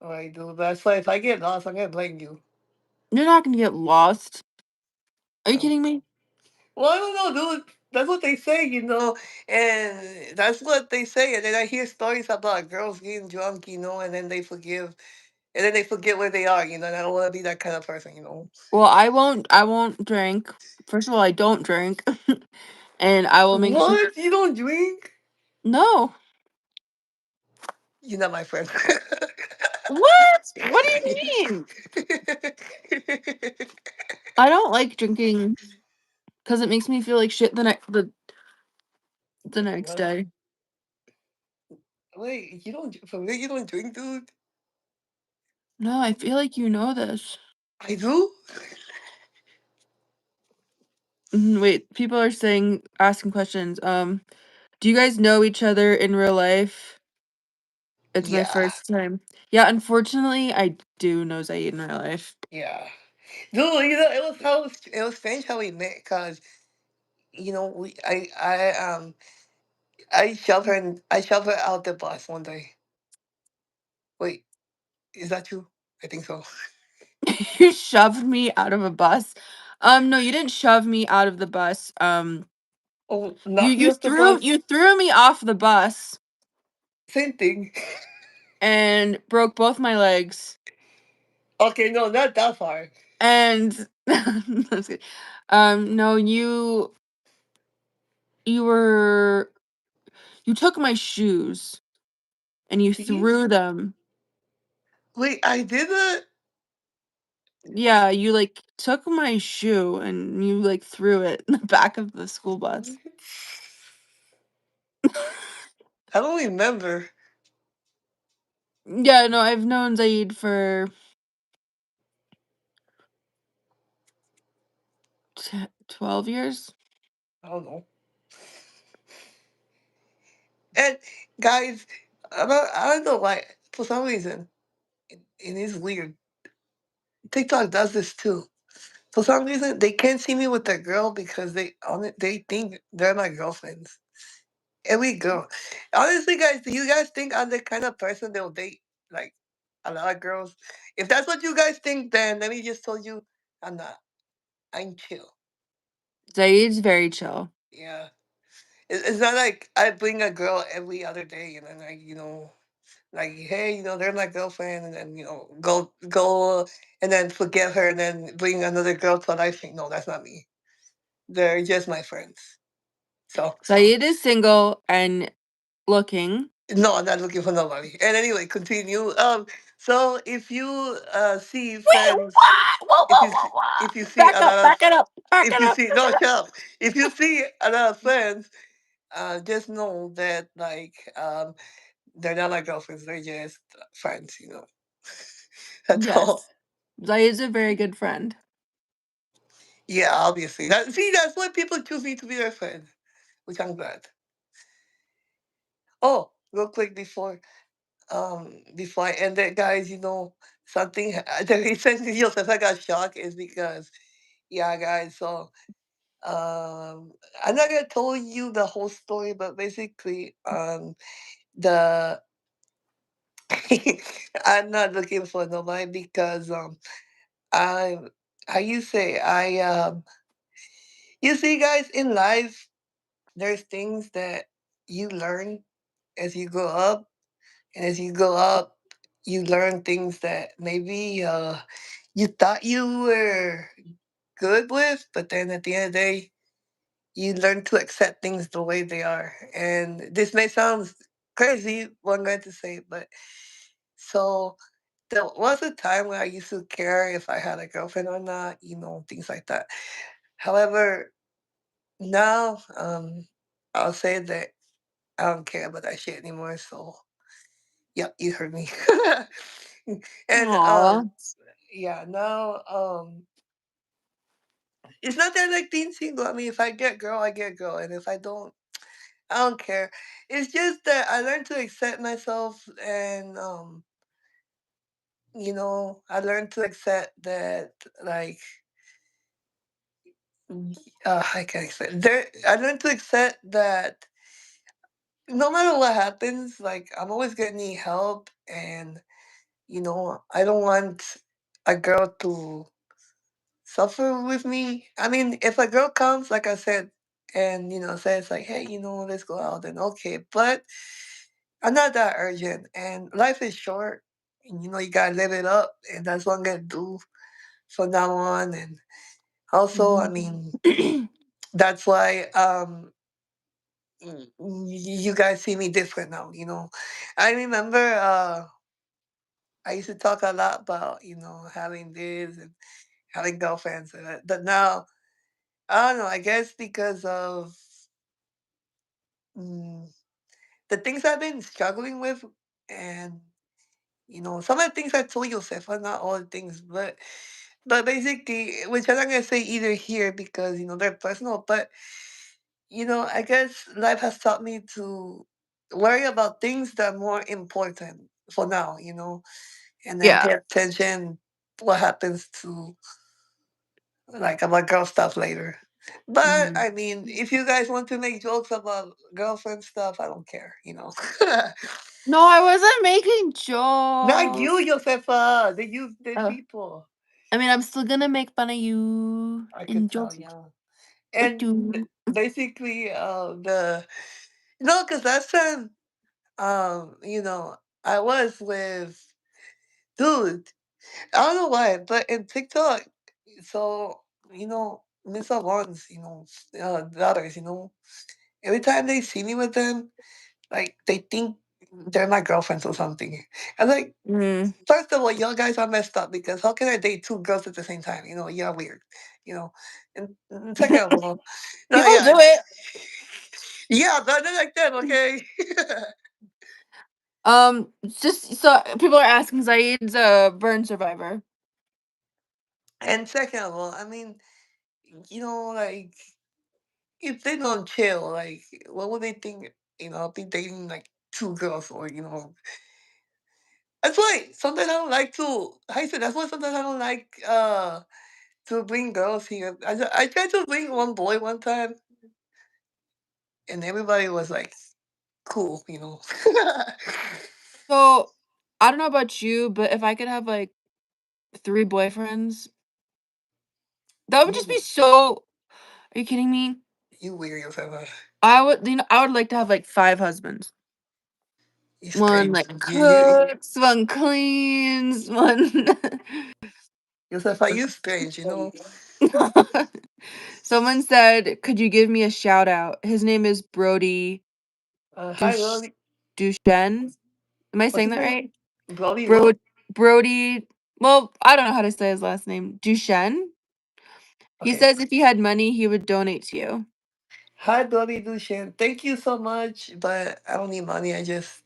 Speaker 2: Alright, dude. That's why if I get lost, I'm gonna blame you.
Speaker 1: You're not gonna get lost. Are you
Speaker 2: Um,
Speaker 1: kidding me?
Speaker 2: well, I don't know, dude. That's what they say, and that's what they say. And then I hear stories about girls getting drunk, and then they forget where they are, and I don't want to be that kind of person.
Speaker 1: Well, I won't drink. First of all, I don't drink. And I will make sure.
Speaker 2: What? You don't drink?
Speaker 1: No.
Speaker 2: You're not my friend.
Speaker 1: What? What do you mean? I don't like drinking because it makes me feel like shit the next
Speaker 2: Well,
Speaker 1: day.
Speaker 2: wait, for real, you don't drink, dude?
Speaker 1: No, I feel like you know this.
Speaker 2: I do?
Speaker 1: Wait, people are asking questions. Do you guys know each other in real life? It's my
Speaker 2: Yeah,
Speaker 1: first time. Yeah, unfortunately, I do know Zaid in real life.
Speaker 2: yeah. Dude, it was strange how we met, cause we I shoved her out the bus one day. Wait, is that true? I think so.
Speaker 1: You shoved me out of a bus. No, you didn't shove me out of the bus.
Speaker 2: Oh,
Speaker 1: You
Speaker 2: knock me
Speaker 1: you
Speaker 2: off the
Speaker 1: threw
Speaker 2: bus.
Speaker 1: you threw me off the bus
Speaker 2: Same thing.
Speaker 1: and broke both my legs.
Speaker 2: Okay, no, not that far.
Speaker 1: And I'm just kidding. No, you were you took my shoes and you
Speaker 2: See?
Speaker 1: threw them.
Speaker 2: Wait, I did it.
Speaker 1: Yeah, you like took my shoe and you like threw it in the back of the school bus.
Speaker 2: I don't remember.
Speaker 1: Yeah, no, I've known Zaid for 12 years.
Speaker 2: I don't know. And guys, I don't know why. For some reason, it is weird. TikTok does this too. For some reason, they can't see me with their girl because they think they're my girlfriends. Every girl. Honestly, guys, do you guys think I'm the kind of person that will date like a lot of girls? If that's what you guys think, then let me just tell you, I'm not. I'm chill.
Speaker 1: Zaid's very chill.
Speaker 2: Yeah. It's not like I bring a girl every other day and then like, hey, they're my girlfriend, and then go and then forget her and then bring another girl to life. No, that's not me. They're just my friends. So
Speaker 1: Zaid is single and looking.
Speaker 2: no, I'm not looking for nobody. And anyway, continue. So if you see
Speaker 1: Wait,
Speaker 2: friends,
Speaker 1: what? Whoa,
Speaker 2: if
Speaker 1: whoa,
Speaker 2: you
Speaker 1: whoa,
Speaker 2: see, if you
Speaker 1: whoa!
Speaker 2: see
Speaker 1: Back
Speaker 2: a
Speaker 1: up,
Speaker 2: lot of,
Speaker 1: back it up, back
Speaker 2: if
Speaker 1: it
Speaker 2: you
Speaker 1: up,
Speaker 2: see
Speaker 1: back
Speaker 2: no,
Speaker 1: it up.
Speaker 2: shut up. If you see a lot of friends, just know that like they're not my girlfriends. They're just friends. That's all.
Speaker 1: Yes, Zaid's a very good friend.
Speaker 2: Yeah, obviously. That's why people choose me to be their friend, which I'm glad. Oh, real quick before I end it, guys, something the reason Yosefa got shocked is because yeah, guys. So I'm not gonna tell you the whole story, but basically the I'm not looking for nobody because I how you say you see, guys, in life there's things that you learn as you grow up, and as you grow up, you learn things that maybe you thought you were good with, but then at the end of the day, you learn to accept things the way they are. And this may sound crazy, what I'm going to say, but so there was a time where I used to care if I had a girlfriend or not, things like that. However, now I'll say that I don't care about that shit anymore. So, yep, you heard me. And
Speaker 1: Aw.
Speaker 2: yeah, now it's not that like being single. I mean, if I get girl, I get girl, and if I don't care. It's just that I learned to accept myself, and I learned to accept that like I can't explain. I learned to accept that no matter what happens, like I'm always gonna need help, and I don't want a girl to suffer with me. I mean, if a girl comes, like I said, and says like, "Hey, let's go out," then okay. But I'm not that urgent, and life is short, and you gotta live it up, and that's what I'm gonna do from now on. And also, I mean,
Speaker 1: Mhm.
Speaker 2: that's why you guys see me different now. I remember I used to talk a lot about having this and having girlfriends, but now I don't know. I guess because of mm, the things I've been struggling with, and some of the things I told Yosefa, not all the things, but basically, which I'm not gonna say either here because they're personal, but I guess life has taught me to worry about things that are more important for now, and then
Speaker 1: Yeah.
Speaker 2: pay attention what happens to like about girl stuff later. But
Speaker 1: Mhm.
Speaker 2: I mean, if you guys want to make jokes about girlfriend stuff, I don't care.
Speaker 1: No, I wasn't making
Speaker 2: Not
Speaker 1: jokes.
Speaker 2: you, Josefa. The
Speaker 1: Oh,
Speaker 2: people.
Speaker 1: I mean, I'm still gonna make fun of you
Speaker 2: I could
Speaker 1: in
Speaker 2: tell,
Speaker 1: jokes.
Speaker 2: yeah.
Speaker 1: What
Speaker 2: And
Speaker 1: do?
Speaker 2: basically, the because last time, I was with dude. I don't know why, but in TikTok, so Miss ones, the others, every time they see me with them, like they think they're my girlfriends or something. I'm like,
Speaker 1: Mm.
Speaker 2: first of all, y'all guys are messed up because how can I date two girls at the same time? You're weird. You know, and second of all, no,
Speaker 1: People
Speaker 2: yeah,
Speaker 1: do it.
Speaker 2: yeah, but they're like them, okay.
Speaker 1: Just so people are asking, Zaid's a burn survivor.
Speaker 2: And second of all, I mean, like if they don't chill, like what would they think? I'll be dating like two girls, or that's why sometimes I don't like to. I said that's why sometimes I don't like to bring girls here. I tried to bring one boy one time, and everybody was like cool.
Speaker 1: So I don't know about you, but if I could have like 3 boyfriends, that would just be
Speaker 2: you
Speaker 1: so. Are you kidding me?
Speaker 2: you weird yourself.
Speaker 1: I would like to have like 5 husbands.
Speaker 2: You
Speaker 1: One
Speaker 2: strange.
Speaker 1: like
Speaker 2: You
Speaker 1: cooks, one cleans, one.
Speaker 2: yourself. Are you strange?
Speaker 1: Someone said, "Could you give me a shout out?" His name is Brody
Speaker 2: Hi,
Speaker 1: Dush
Speaker 2: Brody.
Speaker 1: Dushen. Am I
Speaker 2: What's
Speaker 1: saying
Speaker 2: his
Speaker 1: that
Speaker 2: name?
Speaker 1: right?
Speaker 2: Brody.
Speaker 1: Bro
Speaker 2: What?
Speaker 1: Brody. Well, I don't know how to say his last name. Dushen. He
Speaker 2: Okay.
Speaker 1: says if he had money, he would donate to you.
Speaker 2: Hi, Brody Dushan. Thank you so much, but I don't need money. I just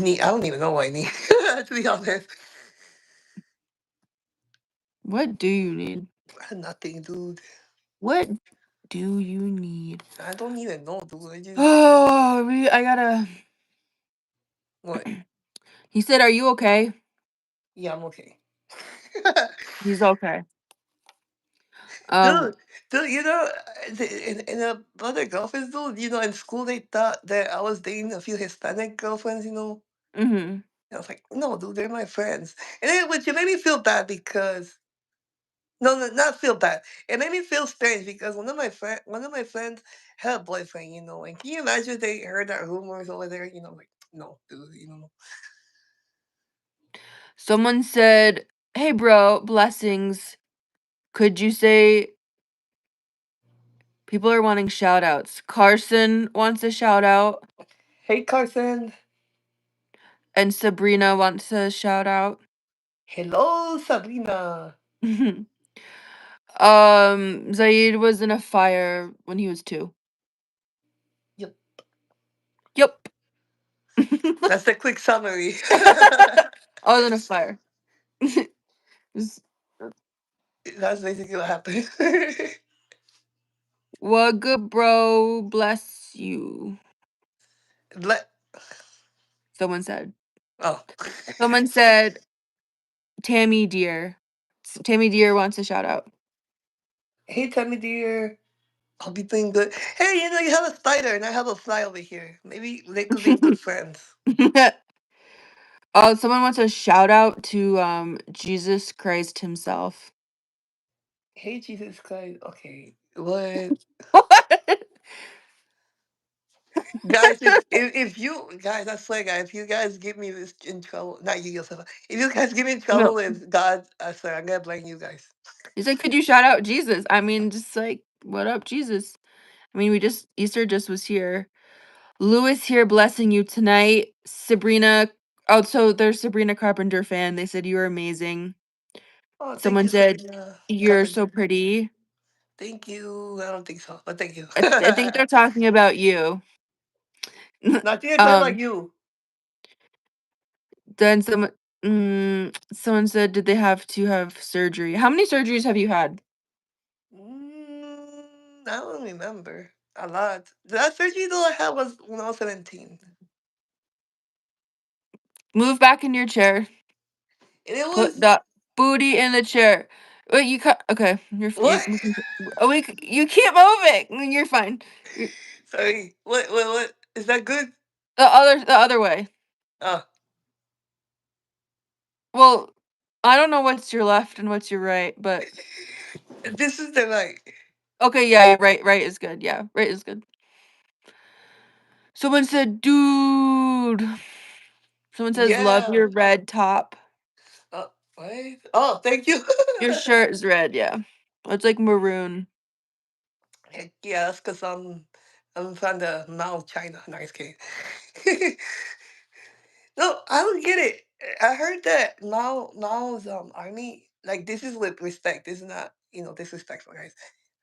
Speaker 2: need. I don't even know what I need. To be honest,
Speaker 1: What do you need?
Speaker 2: nothing, dude.
Speaker 1: What do you need?
Speaker 2: I don't even know, dude. I just
Speaker 1: Oh, I gotta.
Speaker 2: what?
Speaker 1: He said, "Are you okay?"
Speaker 2: Yeah, I'm okay.
Speaker 1: He's okay. Um.
Speaker 2: Dude, dude, in a other girlfriends, dude, in school they thought that I was dating a few Hispanic girlfriends.
Speaker 1: Mhm.
Speaker 2: I was like, no, dude, they're my friends. And then, which it made me feel bad because, no, no, not feel bad. It made me feel strange because one of my friends had a boyfriend. And can you imagine if they heard that rumors over there? Like, no, dude.
Speaker 1: Someone said, "Hey, bro, blessings. Could you say people are wanting shout outs? Carson wants a shout out,
Speaker 2: Hey, Carson.
Speaker 1: and Sabrina wants a shout out."
Speaker 2: Hello, Sabrina.
Speaker 1: Zaid was in a fire when he was 2.
Speaker 2: Yep,
Speaker 1: Yup.
Speaker 2: that's the quick summary.
Speaker 1: I was in a fire. S-
Speaker 2: That's basically what happened.
Speaker 1: What good, bro? Bless you.
Speaker 2: Let
Speaker 1: Someone said.
Speaker 2: oh.
Speaker 1: Someone said, Tammy Deer. Tammy Deer wants a shout out.
Speaker 2: Hey, Tammy dear. I'll be doing good. Hey, you have a spider and I have a fly over here. Maybe they could be good friends.
Speaker 1: Oh, someone wants a shout out to Jesus Christ himself.
Speaker 2: Hey, Jesus Christ. Okay. What?
Speaker 1: What?
Speaker 2: Guys, if you guys, I swear, guys, if you guys get me this in trouble, not you, Yosefa, if you guys get me in
Speaker 1: No.
Speaker 2: trouble with God, I swear, I'm gonna blame you guys.
Speaker 1: He said, could you shout out Jesus? I mean, just like, what up, Jesus? I mean, Easter just was here. Lewis here blessing you tonight. Sabrina, oh, so there's Sabrina Carpenter fan. They said you were amazing.
Speaker 2: Oh, thank
Speaker 1: Someone
Speaker 2: you,
Speaker 1: said,
Speaker 2: Sabrina
Speaker 1: you're so
Speaker 2: Carpenter.
Speaker 1: pretty.
Speaker 2: Thank you. I don't think so, but thank you.
Speaker 1: I think they're talking about you.
Speaker 2: Nothing to talk about
Speaker 1: um,
Speaker 2: you.
Speaker 1: then someone said, did they have to have surgery? How many surgeries have you had?
Speaker 2: I don't remember. A lot. The last surgery though I had was when I was 17.
Speaker 1: Move back in your chair.
Speaker 2: And it
Speaker 1: Put
Speaker 2: was
Speaker 1: the booty in the chair. Wait, you cut. Okay,
Speaker 2: what?
Speaker 1: oh, you keep moving. You're fine. You're,
Speaker 2: Sorry. What? Is that good?
Speaker 1: the other way.
Speaker 2: Oh,
Speaker 1: Well, I don't know what's your left and what's your right, but
Speaker 2: this is the like.
Speaker 1: okay, yeah, right is good. Yeah, right is good. Someone said, dude. Someone says, love
Speaker 2: Yeah.
Speaker 1: your red top.
Speaker 2: What? Oh, thank you.
Speaker 1: Your shirt is red, yeah. It's like maroon.
Speaker 2: Heck yeah, that's because I'm from the Mao China. Nice kid. No, I don't get it. I heard that Mao's army, like, this is with respect. This is not, disrespectful, guys.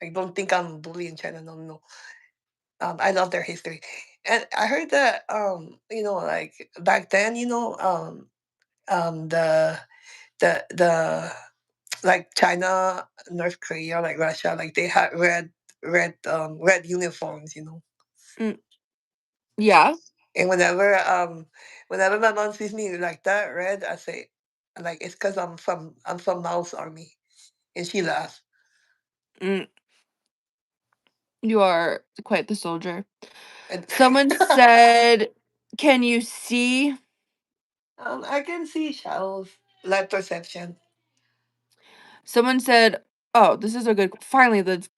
Speaker 2: Like, don't think I'm bullying China. No, no, no. I love their history, and I heard that like back then, the the like China, North Korea, like Russia, like they had red uniforms,
Speaker 1: Mm, yeah.
Speaker 2: And whenever my mom sees me like that red, I say, like, it's because I'm from Mao's army, and she laughs.
Speaker 1: Mm, you are quite the soldier.
Speaker 2: And
Speaker 1: Someone said, can you see?
Speaker 2: I can see shadows, light perception.
Speaker 1: Someone said, oh, this is a good. Finally, the.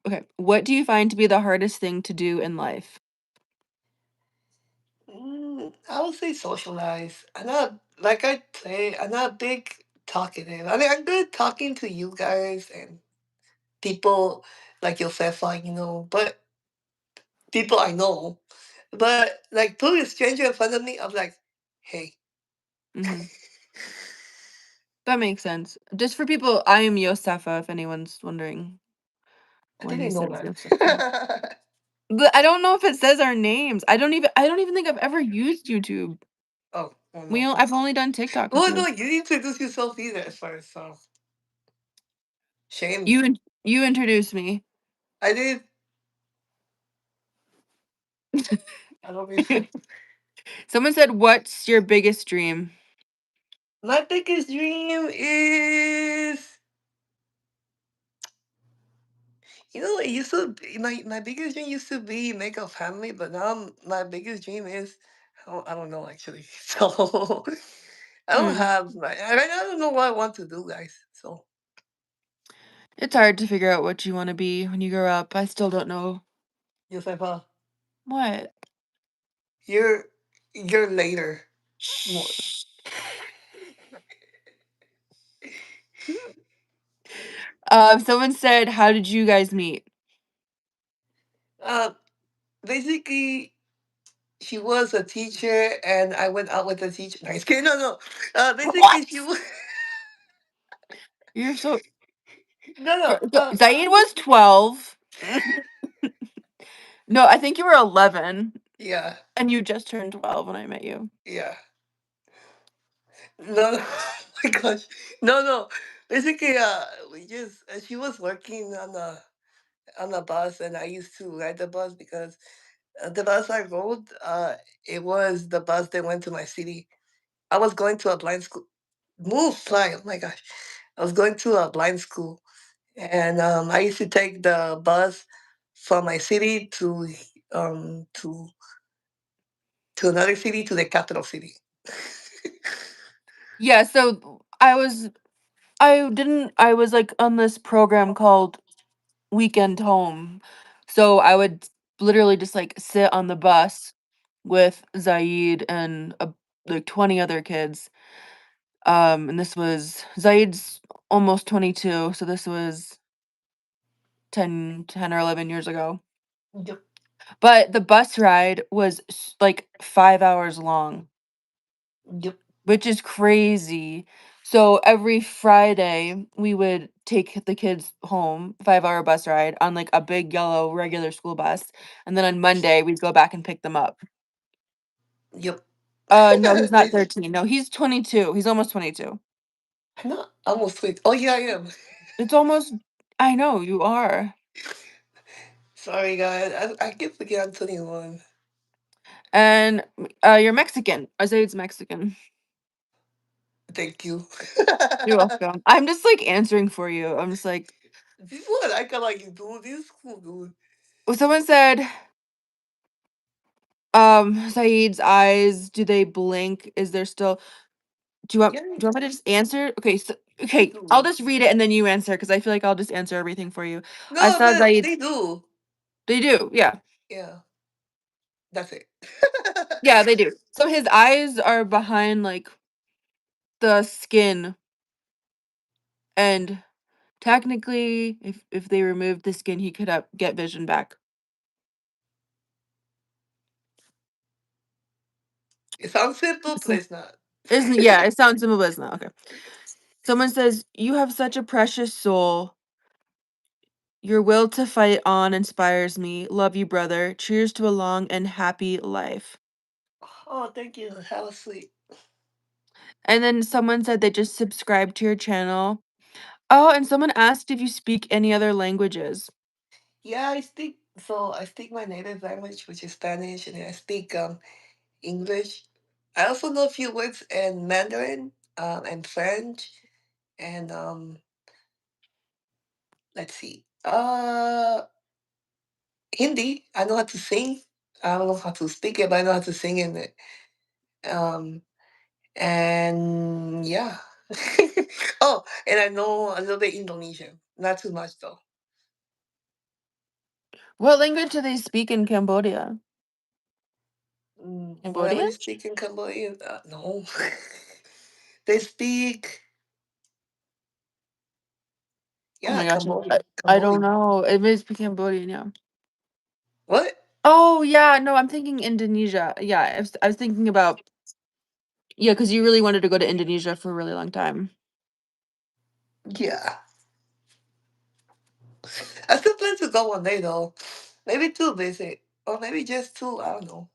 Speaker 1: Okay. What do you find to be the hardest thing to do in life?
Speaker 2: I would say socialize. I'm not like I say. I'm not big talkative. I mean, I'm good talking to you guys and people like Yosefa, but people I know. But like put a stranger in front of me, I'm like, hey.
Speaker 1: Hmm. That makes sense. Just for people, I am Yosefa, if anyone's wondering
Speaker 2: I
Speaker 1: when he
Speaker 2: didn't know
Speaker 1: says Yosefa.
Speaker 2: that.
Speaker 1: But I don't know if it says our names. I don't even think I've ever used YouTube.
Speaker 2: Oh no.
Speaker 1: I've only done TikTok with
Speaker 2: Well, no,
Speaker 1: you.
Speaker 2: you didn't introduce yourself either at first, so shame.
Speaker 1: You introduced me.
Speaker 2: I did. I don't remember.
Speaker 1: Someone said, "What's your biggest dream?"
Speaker 2: My biggest dream is, it used to be, my biggest dream used to be make a family, but now my biggest dream is, I don't know actually. So I don't
Speaker 1: Hmm.
Speaker 2: have, I don't know what I want to do, guys. So
Speaker 1: It's hard to figure out what you want to be when you grow up. I still don't know
Speaker 2: Josefa,
Speaker 1: what.
Speaker 2: you're later. More.
Speaker 1: Shh. Someone said, "How did you guys meet?"
Speaker 2: Uh, Basically, she was a teacher, and I went out with the teacher. Nice kid. No, no. Basically, she
Speaker 1: What?
Speaker 2: was.
Speaker 1: You're so.
Speaker 2: No, no.
Speaker 1: Zaid was 12. No, I think you were 11,
Speaker 2: Yeah,
Speaker 1: and you just turned 12 when I met you.
Speaker 2: yeah. No, no. Oh my gosh. No, no. Basically, she was working on a bus, and I used to ride the bus because the bus I rode, it was the bus that went to my city. I was going to a blind school. Move, fly. Oh my gosh. I was going to a blind school, and I used to take the bus from my city um to to another city, to the capital city.
Speaker 1: Yeah, so I was, like, on this program called Weekend Home. So I would literally just, like, sit on the bus with Zaid and, like, 20 other kids. And this was Zaid's almost 22, so this was 10 or 11 years ago.
Speaker 2: Yep.
Speaker 1: But the bus ride was like 5 hours long,
Speaker 2: Yep.
Speaker 1: which is crazy. So every Friday, we would take the kids home, 5-hour bus ride on like a big yellow regular school bus. And then on Monday, we'd go back and pick them up.
Speaker 2: Yep.
Speaker 1: No, he's not 13. No, he's 22. He's almost 22.
Speaker 2: No, almost sweet. Oh yeah, I am.
Speaker 1: It's almost, I know, you are.
Speaker 2: Sorry, guys. I keep forgetting I'm 21.
Speaker 1: And you're Mexican. Azaid's Mexican.
Speaker 2: Thank you.
Speaker 1: You're welcome. I'm just like answering for you. I'm just like,
Speaker 2: This is what I can like you, dude. This is cool, dude.
Speaker 1: well, someone said, Saeed's eyes, do they blink? Is there still
Speaker 2: Yeah,
Speaker 1: do you want me to just answer? Okay, so
Speaker 2: they
Speaker 1: okay, I'll
Speaker 2: do.
Speaker 1: just read it and then you answer because I feel like I'll just answer everything for you. I
Speaker 2: No,
Speaker 1: saw
Speaker 2: but
Speaker 1: Zaid.
Speaker 2: they do.
Speaker 1: They do, yeah.
Speaker 2: Yeah, that's it.
Speaker 1: Yeah, they do. So his eyes are behind like the skin, and technically if they removed the skin, he could get vision back.
Speaker 2: It sounds simple, but
Speaker 1: So,
Speaker 2: it's not.
Speaker 1: isn't yeah, it sounds simple, but it's not. Okay. Someone says, "You have such a precious soul. Your will to fight on inspires me. Love you, brother. Cheers to a long and happy life."
Speaker 2: Oh, thank you. Have a sweet.
Speaker 1: And then someone said they just subscribed to your channel. Oh, and someone asked if you speak any other languages.
Speaker 2: Yeah, I speak my native language, which is Spanish, and I speak English. I also know a few words in Mandarin, and French, and let's see, Hindi. I know how to sing. I don't know how to speak it, but I know how to sing in it. Um, and yeah. Oh, and I know a little bit Indonesian. Not too much though.
Speaker 1: What language do they speak in Cambodia?
Speaker 2: Whatever
Speaker 1: Cambodian?
Speaker 2: you speak in Cambodian, no. They speak,
Speaker 1: Oh
Speaker 2: yeah,
Speaker 1: my gosh, I don't
Speaker 2: Cambodian.
Speaker 1: know. It may speak Cambodian, yeah.
Speaker 2: What?
Speaker 1: Oh yeah, no, I'm thinking Indonesia. Yeah, I was thinking about yeah, because you really wanted to go to Indonesia for a really long time.
Speaker 2: Yeah. I still plan to go one day though. Maybe two visit. Or maybe just two, I don't know.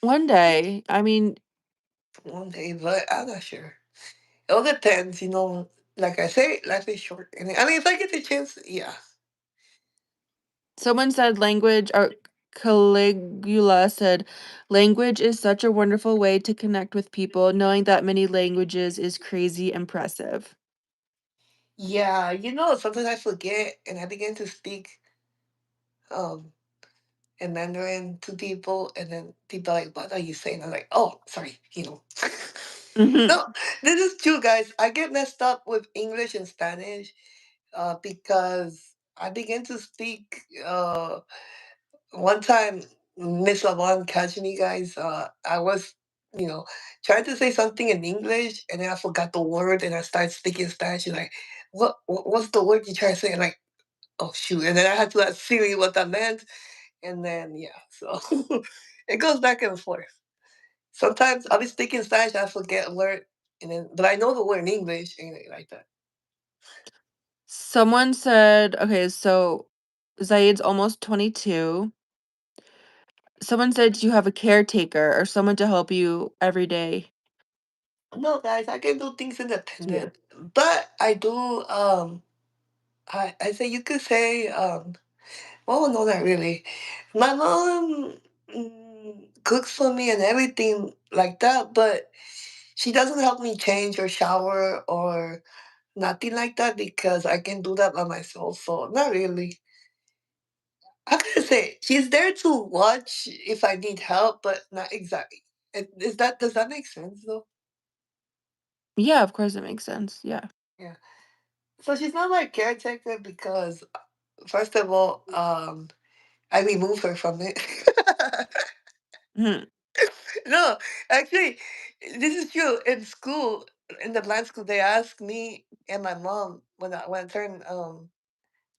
Speaker 1: One day, I mean,
Speaker 2: One day, but I'm not sure. It all depends, you know. Like I say, life is short. And I mean, if I get the chance, yeah.
Speaker 1: someone said language, or Caligula said, language is such a wonderful way to connect with people. Knowing that many languages is crazy impressive.
Speaker 2: Yeah, you know, sometimes I forget and I begin to speak um in Mandarin to people, and then people are like, "What are you saying?" I'm like, "Oh, sorry, you know."
Speaker 1: Hmm.
Speaker 2: No, this is true, guys. I get messed up with English and Spanish because I begin to speak. One time, Miss Lavon catch me, guys. I was, you know, trying to say something in English, and then I forgot the word, and I started speaking Spanish. She's like, what's the word you trying to say?" And like, "Oh shoot!" And then I had to ask Siri what that meant, and then yeah, so it goes back and forth. Sometimes I'll be speaking Spanish, I forget a word, and then but I know the word in English, and like that.
Speaker 1: Someone said, okay, so Zaid's almost 22. Someone said you have a caretaker or someone to help you every day.
Speaker 2: No, guys, I can do things
Speaker 1: Yeah.
Speaker 2: independent, but I do. I say you could say. Oh no, not really. My mom cooks for me and everything like that, but she doesn't help me change or shower or nothing like that because I can do that by myself. So not really. I gotta say, she's there to watch if I need help, but not exactly. Is that does that make sense though?
Speaker 1: Yeah, of course it makes sense. Yeah.
Speaker 2: Yeah. So she's not my caretaker because, first of all, I removed her from it.
Speaker 1: Mhm.
Speaker 2: No, actually, this is true. In school, in the blind school, they asked me and my mom when I turned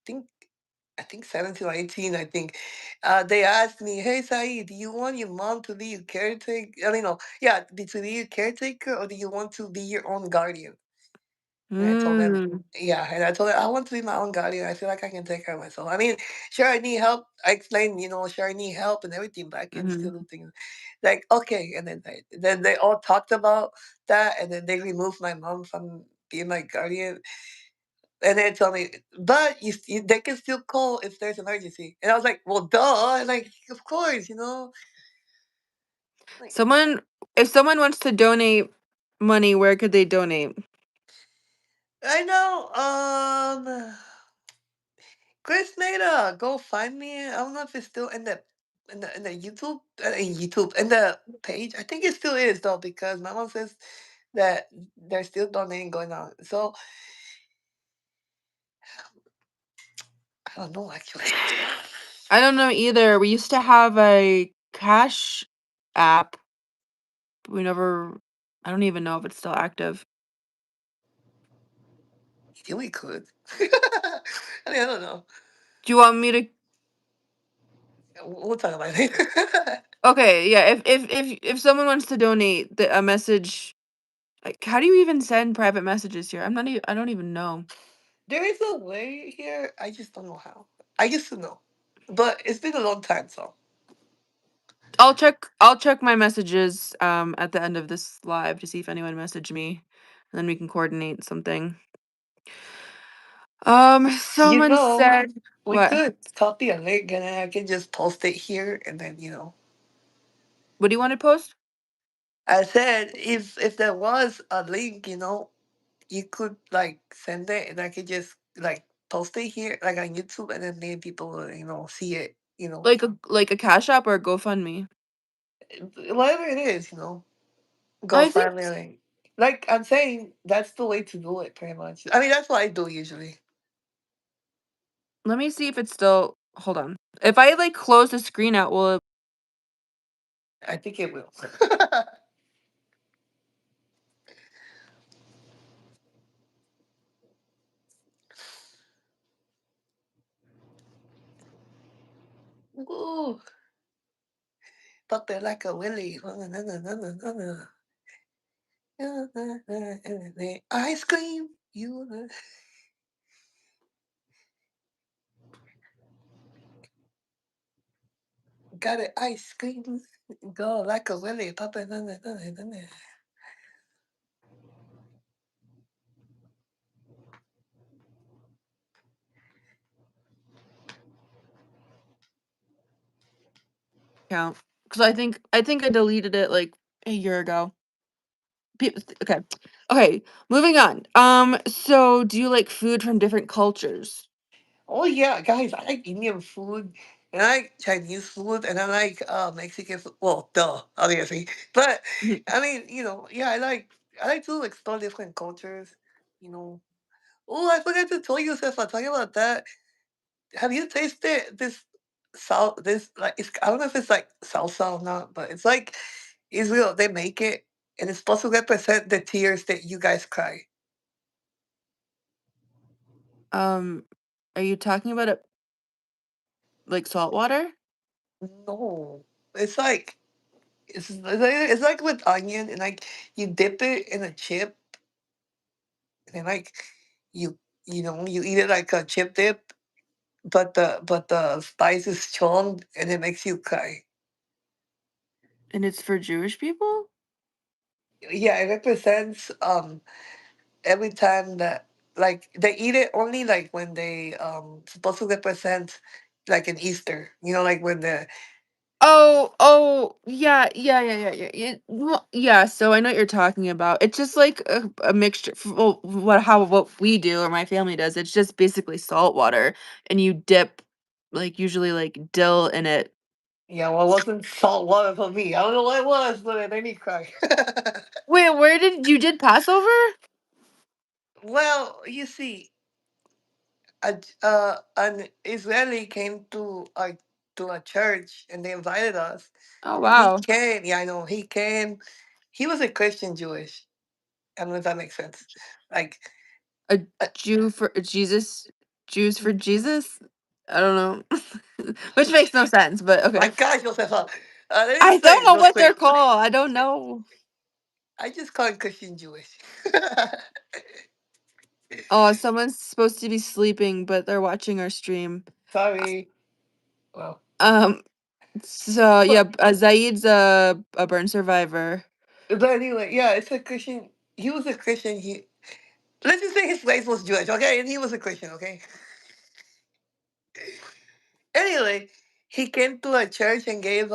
Speaker 2: think I think 17 or 18, I think. They asked me, "Hey, Saeed, do you want your mom to be your caretaker? I mean, no, yeah, to be your caretaker, or do you want to be your own guardian?" And I told them,
Speaker 1: Mm.
Speaker 2: yeah, and I told her, I want to be my own guardian. I feel like I can take care of myself. I mean, sure, I need help. I explained, sure, I need help and everything, but I can still
Speaker 1: Mhm.
Speaker 2: do things. Like, okay. And then they all talked about that, and then they removed my mom from being my guardian. And they told me, but they can still call if there's an emergency. And I was like, well, duh. Like, of course, Like,
Speaker 1: Someone if someone wants to donate money, where could they donate?
Speaker 2: I know. Chris made a GoFundMe. I don't know if it's still in the YouTube in YouTube in the page. I think it still is though because my mom says that there's still donating going on. So I don't know actually.
Speaker 1: I don't know either. We used to have a cash app. But we never I don't even know if it's still active.
Speaker 2: Yeah, we could. I mean, I don't know.
Speaker 1: Do you want me to
Speaker 2: We'll talk about it later.
Speaker 1: Okay, yeah, if someone wants to donate a message, like how do you even send private messages here? I don't even know.
Speaker 2: There is a way here. I just don't know how. I used to know, but it's been a long time. So
Speaker 1: I'll check my messages at the end of this live to see if anyone messaged me, and then we can coordinate something.
Speaker 2: you
Speaker 1: Someone
Speaker 2: know,
Speaker 1: said
Speaker 2: we
Speaker 1: what?
Speaker 2: could copy a link and then I can just post it here, and then
Speaker 1: What do you want to post?
Speaker 2: I said if there was a link, you could like send it and I could just like post it here like on YouTube, and then maybe people will, see it,
Speaker 1: Like a Cash App or a GoFundMe?
Speaker 2: whatever it is, go
Speaker 1: I think
Speaker 2: find it. Like I'm saying, that's the way to do it pretty much. I mean, that's what I do usually.
Speaker 1: let me see if it's still hold on. If I like close the screen out, will it
Speaker 2: I think it will. Ooh, but they're like a willy. Ice cream. Got it. Ice cream. Go like a willy. Papa.
Speaker 1: count? Because I think I deleted it like a year ago. Okay. Okay, moving on. So do you like food from different cultures?
Speaker 2: Oh yeah, guys, I like Indian food and I like Chinese food and I like Mexican food. Well, duh, obviously. But
Speaker 1: Mhm.
Speaker 2: I mean, yeah, I like to explore different cultures, you know. Oh, I forgot to tell you, Yosefa, talking about that. Have you tasted this like I don't know if it's like salsa or not, but it's like Israel, they make it and it's supposed to represent the tears that you guys cry.
Speaker 1: Um, are you talking about it like salt water?
Speaker 2: No. It's like it's like with onion and like you dip it in a chip and then like you you eat it like a chip dip, but the spice is strong and it makes you cry.
Speaker 1: And it's for Jewish people?
Speaker 2: Yeah, it represents every time that like they eat it only like when they supposed to represent like an Easter, like when the
Speaker 1: Oh, yeah, so I know what you're talking about. It's just like a mixture well, what we do or my family does. It's just basically salt water and you dip like usually like dill in it.
Speaker 2: well, it wasn't salt water for me. I don't know what it was, but it made me cry.
Speaker 1: Wait, where did you did Passover?
Speaker 2: Well, you see, an Israeli came to a church and they invited us.
Speaker 1: Oh
Speaker 2: And he
Speaker 1: wow.
Speaker 2: came. Yeah, I know. He came. He was a Christian Jewish. I don't know if that makes sense. Like,
Speaker 1: A
Speaker 2: uh,
Speaker 1: Jew for Jesus? Jews for Jesus? I don't know. Which makes no sense, but okay.
Speaker 2: my gosh, Yosefa. Let me
Speaker 1: I don't
Speaker 2: explain
Speaker 1: know
Speaker 2: real
Speaker 1: what they're
Speaker 2: quick.
Speaker 1: called. I don't know.
Speaker 2: I just call him Christian Jewish.
Speaker 1: Oh, someone's supposed to be sleeping, but they're watching our stream.
Speaker 2: Sorry. Well,
Speaker 1: Um, so yeah,
Speaker 2: but,
Speaker 1: Zaid's a burn survivor.
Speaker 2: but anyway, yeah, it's a Christian. He was a Christian. Let's just say his race was Jewish, okay? And he was a Christian, okay? Anyway, he came to a church and gave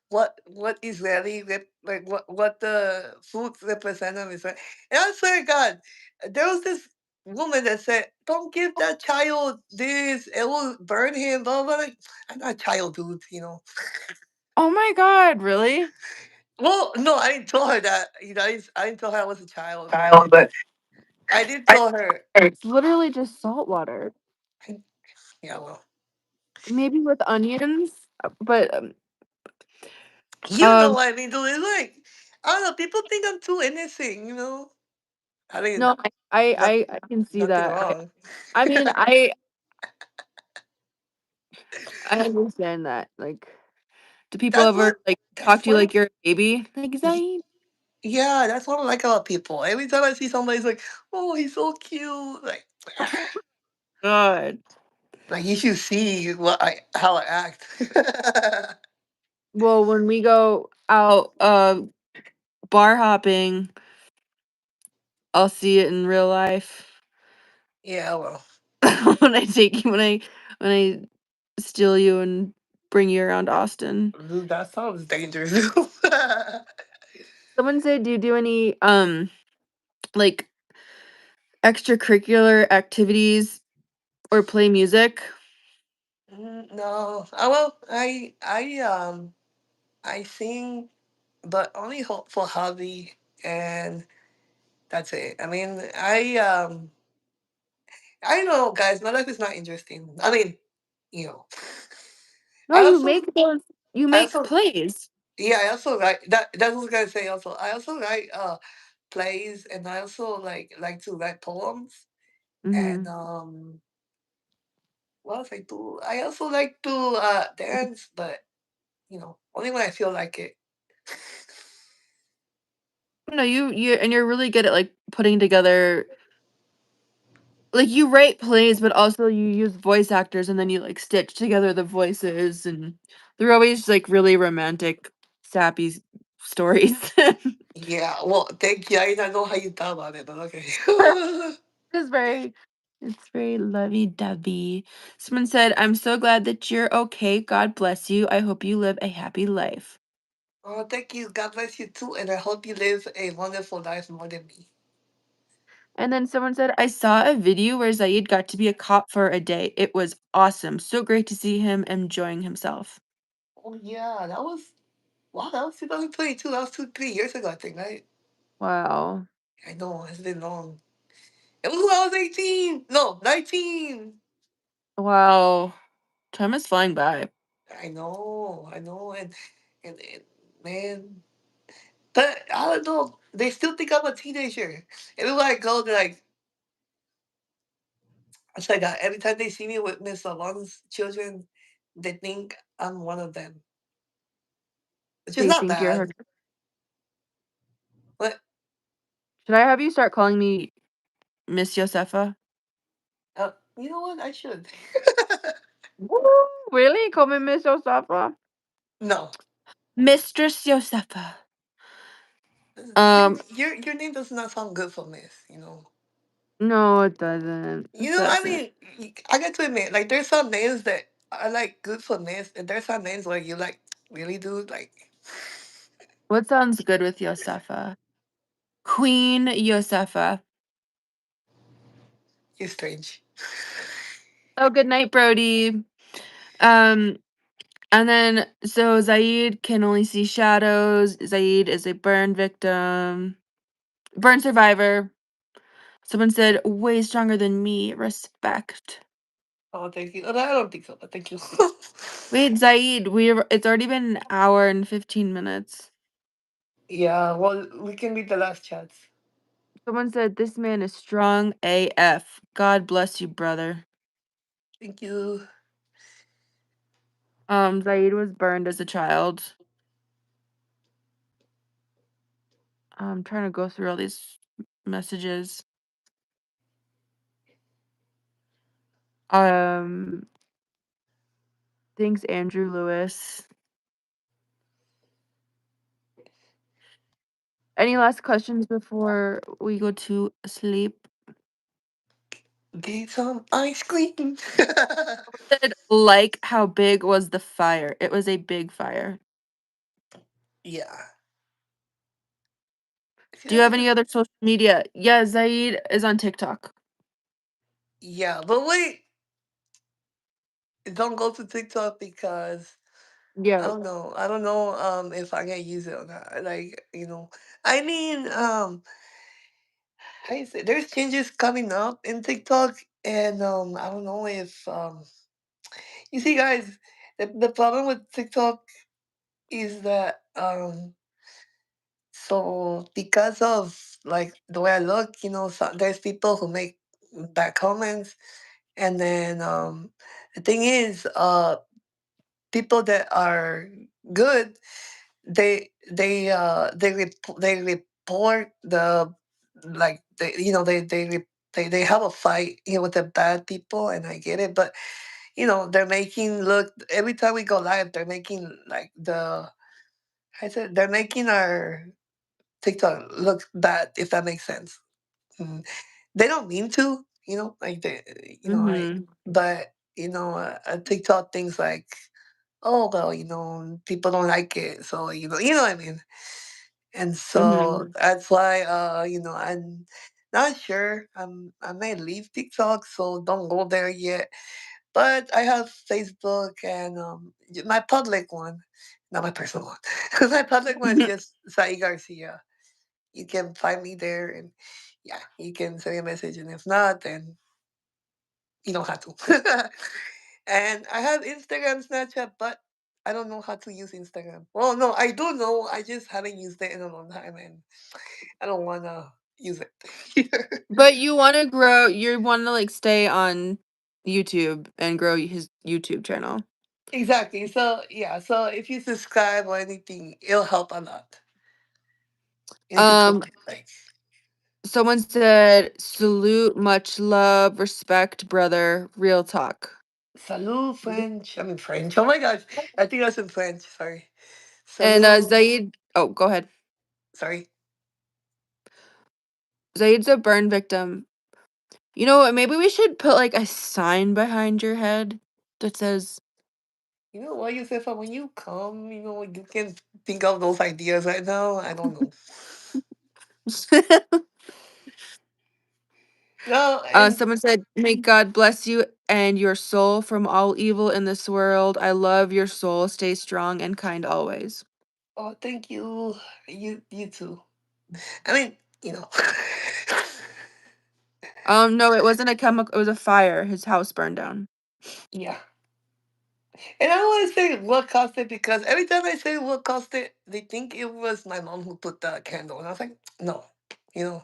Speaker 2: what Israeli like what the food representative is. And I swear to God, there was this woman that said, "Don't give that child this; it will burn him." Blah blah. Like, I'm not a child, dude. You know.
Speaker 1: Oh my God, really?
Speaker 2: Well, no, I didn't tell her that. You know, I didn't tell her I was a child, but
Speaker 1: Child, but
Speaker 2: I did tell her.
Speaker 1: it's literally just salt water.
Speaker 2: Yeah, well,
Speaker 1: Maybe with onions, but
Speaker 2: you know
Speaker 1: um
Speaker 2: what I mean, dude. It's like I don't know. People think I'm too innocent. You know. I mean,
Speaker 1: no,
Speaker 2: not
Speaker 1: I can see
Speaker 2: nothing
Speaker 1: that.
Speaker 2: wrong.
Speaker 1: I mean, I understand that. Like, do people
Speaker 2: That's
Speaker 1: ever
Speaker 2: what
Speaker 1: like talk
Speaker 2: that's
Speaker 1: to you
Speaker 2: what
Speaker 1: like you're a baby? Like,
Speaker 2: y-
Speaker 1: Zaid?
Speaker 2: yeah, that's what I like about people. Every time I see somebody's like, oh, he's so cute. Like
Speaker 1: Oh God.
Speaker 2: like you should see how I act.
Speaker 1: Well, when we go out bar hopping, I'll see it in real life.
Speaker 2: Yeah, well,
Speaker 1: when I take you when I steal you and bring you around Austin.
Speaker 2: dude, that sounds dangerous.
Speaker 1: Someone said, do you do any like extracurricular activities or play music?
Speaker 2: No, well, I sing, but only for hobby, and that's it. I mean, I know, guys, my life is not interesting. I mean, you know,
Speaker 1: No,
Speaker 2: I also,
Speaker 1: you
Speaker 2: I
Speaker 1: make
Speaker 2: also,
Speaker 1: plays.
Speaker 2: yeah, I also write that. That's what I was gonna say. Also, I also write plays, and I also like to write poems. And
Speaker 1: Mhm.
Speaker 2: what else I do? I also like to dance, but only when I feel like it.
Speaker 1: No, you're really good at like putting together like you write plays, but also you use voice actors and then you like stitch together the voices and they're always like really romantic, sappy stories.
Speaker 2: Yeah, well, thank you. I didn't know how you thought about it, but okay.
Speaker 1: It's very it's very lovey-dovey. Someone said, "I'm so glad that you're okay. God bless you. I hope you live a happy life."
Speaker 2: Oh, thank you. God bless you too, and I hope you live a wonderful life more than me.
Speaker 1: And then someone said, "I saw a video where Zaid got to be a cop for a day. It was awesome. So great to see him enjoying himself."
Speaker 2: Oh yeah, that was wow. That was 2022. That was 3 years ago, I think, right?
Speaker 1: Wow.
Speaker 2: I know it's been long. It was when I was 18. No, 19.
Speaker 1: Wow. Time is flying by.
Speaker 2: I know, and man, but I don't know. They still think I'm a teenager. Everywhere I go, they're like, it's like every time they see me with Miss Alon's children, they think I'm one of them, which is
Speaker 1: They
Speaker 2: not
Speaker 1: think you're her.
Speaker 2: bad. But
Speaker 1: Should I have you start calling me Miss Yosefa?
Speaker 2: you know what? I should.
Speaker 1: Woo, really? Call me Miss Yosefa?
Speaker 2: No,
Speaker 1: Mistress Yosefa.
Speaker 2: your
Speaker 1: Um,
Speaker 2: your name does not sound good for Miss. You know.
Speaker 1: no, it doesn't. It
Speaker 2: I
Speaker 1: doesn't.
Speaker 2: mean, I got to admit, like, there's some names that are like good for Miss, and there's some names where you like really do like.
Speaker 1: What sounds good with Yosefa? Queen Yosefa.
Speaker 2: You're strange.
Speaker 1: Oh, good night, Brody. Um, And then, so Zaid can only see shadows. Zaid is a burn victim, burn survivor. Someone said, way stronger than me. Respect.
Speaker 2: Oh, thank you. Oh, I don't think so, but thank you.
Speaker 1: Wait, Zaid, it's already been an hour and 15 minutes.
Speaker 2: Yeah, well, we can read the last chats.
Speaker 1: Someone said, this man is strong AF. God bless you, brother.
Speaker 2: Thank you.
Speaker 1: Zaid was burned as a child. I'm trying to go through all these messages. Um, thanks, Andrew Lewis. Any last questions before we go to sleep?
Speaker 2: Get some ice cream.
Speaker 1: Said, like, how big was the fire? It was a big fire.
Speaker 2: Yeah.
Speaker 1: Do you have any other social media? Yeah, Zaid is on TikTok.
Speaker 2: Yeah, but wait, don't go to TikTok because I
Speaker 1: Yeah.
Speaker 2: don't know. I don't know if I can use it or not. Like, I mean, how you say there's changes coming up in TikTok and I don't know if you see guys, the problem with TikTok is that so because of like the way I look, there's people who make bad comments and then the thing is people that are good they report the like they have a fight with the bad people and I get it but they're making look every time we go live they're making like I said they're making our TikTok look bad if that makes sense. Mm. They don't mean to like I
Speaker 1: Mm-hmm.
Speaker 2: but TikTok things like oh well people don't like it so what I mean. And
Speaker 1: Mm-hmm.
Speaker 2: so that's why I'm not sure. I may leave TikTok, so don't go there yet. But I have Facebook and my public one, not my personal one. My public one is just Sai Garcia. You can find me there, and yeah, you can send me a message. And if not, then you don't have to. And I have Instagram, Snapchat, but I don't know how to use Instagram. Well, no, I do know. I just haven't used it in a long time, and I don't wanna use it either.
Speaker 1: But you want to grow, you want to like stay on YouTube and grow his YouTube channel.
Speaker 2: Exactly. So yeah. So if you subscribe or anything, it'll help a lot. And if you
Speaker 1: Um,
Speaker 2: comment, like,
Speaker 1: someone said, salute, much love, respect, brother, real talk.
Speaker 2: salut French. I'm in French. Oh my gosh, I think that's in French. Sorry.
Speaker 1: And
Speaker 2: Salut.
Speaker 1: Zaid, oh, go ahead.
Speaker 2: Sorry.
Speaker 1: Zaid's a burn victim. You know what? Maybe we should put like a sign behind your head that says,
Speaker 2: You know what, Yosefa? When you come, you can think of those ideas right now. I don't know. No, and
Speaker 1: someone said, may God bless you and your soul from all evil in this world. I love your soul. Stay strong and kind always.
Speaker 2: oh, thank you. You too. I mean, you know.
Speaker 1: No, it wasn't a chemical, it was a fire. His house burned down.
Speaker 2: Yeah. And I don't want to say what caused it because every time I say what caused it, they think it was my mom who put the candle. And I was like, no, you know,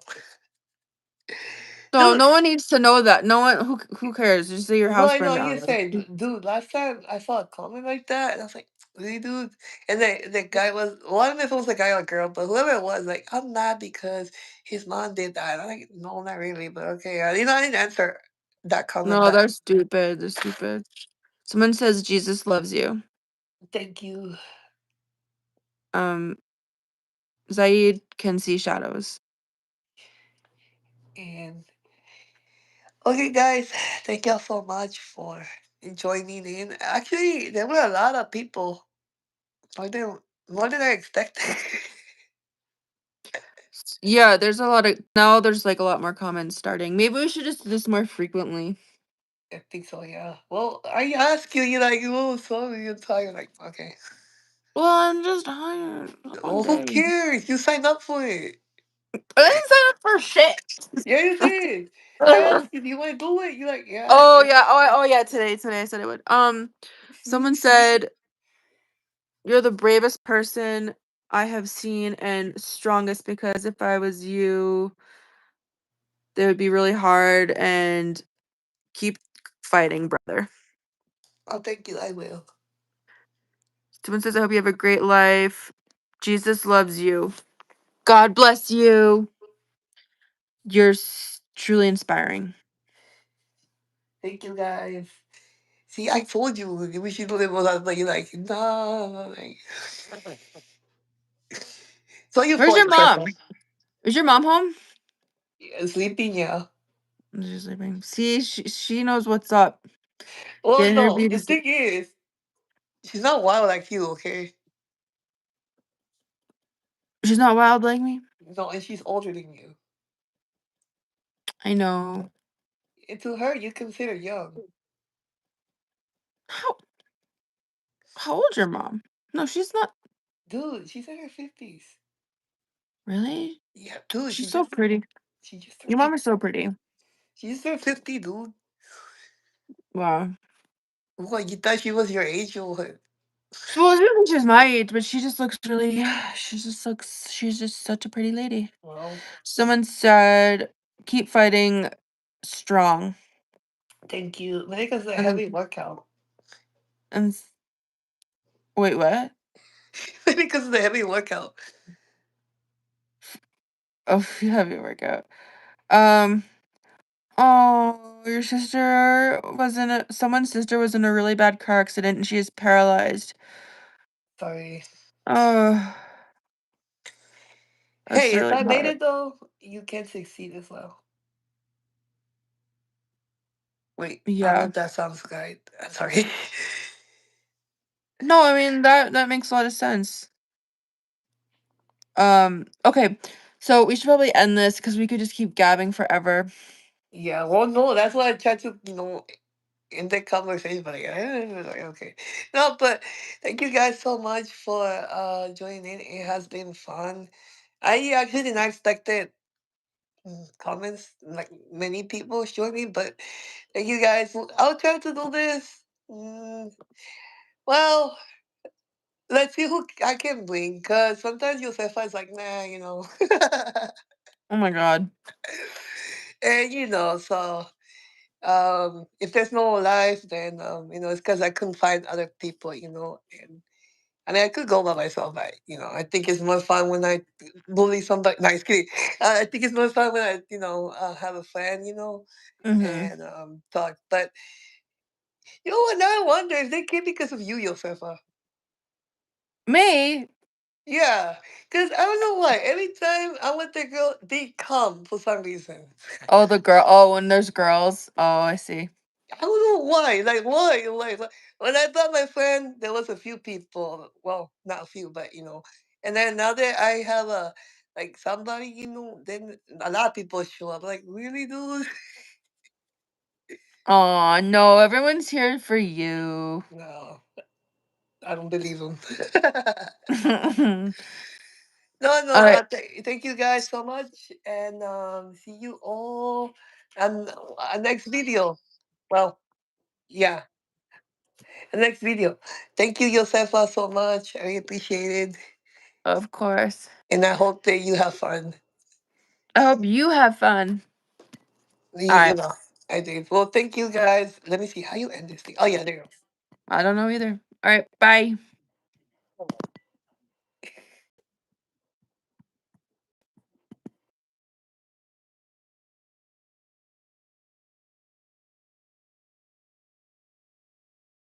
Speaker 1: So
Speaker 2: dude.
Speaker 1: no one needs to know that. No one who cares? Just say your
Speaker 2: Well,
Speaker 1: house
Speaker 2: I know
Speaker 1: burned
Speaker 2: you
Speaker 1: down.
Speaker 2: say, dude. Last time I saw a comment like that, and I was like, really, dude. And the guy was, well, I don't know if it was a guy or a girl, but whoever it was, like, I'm mad because his mom did that. I'm like, no, not really, but okay. I didn't answer that comment
Speaker 1: No,
Speaker 2: back.
Speaker 1: they're stupid. They're stupid. Someone says Jesus loves you.
Speaker 2: Thank you.
Speaker 1: Um, Zaid can see shadows.
Speaker 2: And okay, guys, thank y'all so much for joining in. Actually, there were a lot of people, more than more than I expected.
Speaker 1: Yeah, there's a lot of now there's like a lot more comments starting. Maybe we should just do this more frequently.
Speaker 2: I think so, yeah. Well, I ask you, you're like, oh, sorry, you're tired. Like, okay.
Speaker 1: Well, I'm just tired. One
Speaker 2: Oh, who
Speaker 1: day.
Speaker 2: cares? You signed up for it.
Speaker 1: I didn't sign up for shit.
Speaker 2: Yeah, you did. I asked you, do you want to do it? You're like, yeah.
Speaker 1: Oh yeah. Oh yeah. Today I said I would. Someone said you're the bravest person I have seen and strongest because if I was you, they would be really hard and keep fighting, brother.
Speaker 2: I'll thank you. I will.
Speaker 1: Someone says I hope you have a great life. Jesus loves you. God bless you. You're truly inspiring.
Speaker 2: Thank you, guys. See, I told you we should live with us, but you're like, no. Like, so you
Speaker 1: Where's
Speaker 2: fault
Speaker 1: your
Speaker 2: yourself.
Speaker 1: mom? Is your mom home?
Speaker 2: Yeah, sleeping, yeah.
Speaker 1: She's sleeping. See, she knows what's up.
Speaker 2: Well,
Speaker 1: Getting her
Speaker 2: no, the
Speaker 1: beauty.
Speaker 2: thing is, she's not wild like you, okay?
Speaker 1: She's not wild like me.
Speaker 2: No, and she's older than you.
Speaker 1: I know.
Speaker 2: And to her, you consider young.
Speaker 1: How how old's your mom? No, she's not.
Speaker 2: Dude, she's in her 50s.
Speaker 1: Really?
Speaker 2: Yeah, dude,
Speaker 1: She's so pretty.
Speaker 2: she just turned
Speaker 1: Your mom
Speaker 2: 50.
Speaker 1: is so pretty.
Speaker 2: She just turned 50, dude.
Speaker 1: Wow.
Speaker 2: What, you thought she was your age or what?
Speaker 1: Well, she's my age, but she just looks really. She's just such a pretty lady.
Speaker 2: Well,
Speaker 1: Someone said, "Keep fighting, strong."
Speaker 2: thank you. Maybe because a
Speaker 1: And then,
Speaker 2: heavy workout.
Speaker 1: and wait, what?
Speaker 2: Maybe because of the heavy workout.
Speaker 1: Oh, you have your workout. Um. Oh, your sister was in a. Someone's sister was in a really bad car accident, and she is paralyzed.
Speaker 2: Sorry.
Speaker 1: Oh, that's
Speaker 2: Hey, if
Speaker 1: really
Speaker 2: I made
Speaker 1: hard.
Speaker 2: it though, you can succeed as well. Wait, I don't know
Speaker 1: Yeah.
Speaker 2: if that sounds right. I'm sorry.
Speaker 1: No, I mean that makes a lot of sense. Okay. So we should probably end this because we could just keep gabbing forever.
Speaker 2: Yeah, well, no, that's why I tried to, in the conversation, but like, okay. No, but thank you guys so much for joining in. It has been fun. I actually did not expect it. Comments like many people showing me, but thank you guys. I'll try to do this. Well, let's see who I can bring, because sometimes Yosefa is like, nah.
Speaker 1: Oh my god.
Speaker 2: And so if there's no life, then it's because I couldn't find other people, and I mean I could go by myself, but I think it's more fun when I bully somebody. No, just kidding. I think it's more fun when I have a friend,
Speaker 1: Mm-hmm.
Speaker 2: and talk. But what? Now I wonder if they came because of you, Yosefa.
Speaker 1: Me?
Speaker 2: Yeah, because I don't know why. Every time I'm with the girl, they come for some reason.
Speaker 1: Oh, the girl. Oh, when there's girls. Oh, I see.
Speaker 2: I don't know why. Like why? Like when I thought my friend, there was a few people. Well, not a few, but And then now that I have a like somebody, then a lot of people show up. Like really, dude?
Speaker 1: Oh no, everyone's here for you.
Speaker 2: No, I don't believe them.
Speaker 1: All
Speaker 2: No, no.
Speaker 1: right,
Speaker 2: Thank you guys so much, and see you all on next video. Well, yeah, the next video. Thank you, Yosefa, so much. I appreciate it,
Speaker 1: of course.
Speaker 2: and I hope that you have fun.
Speaker 1: I hope you have fun.
Speaker 2: You,
Speaker 1: All
Speaker 2: you
Speaker 1: right.
Speaker 2: know, I did. Well, thank you guys. Let me see how you end this thing. Oh yeah, there you
Speaker 1: I don't know either. All right. Bye.
Speaker 2: go.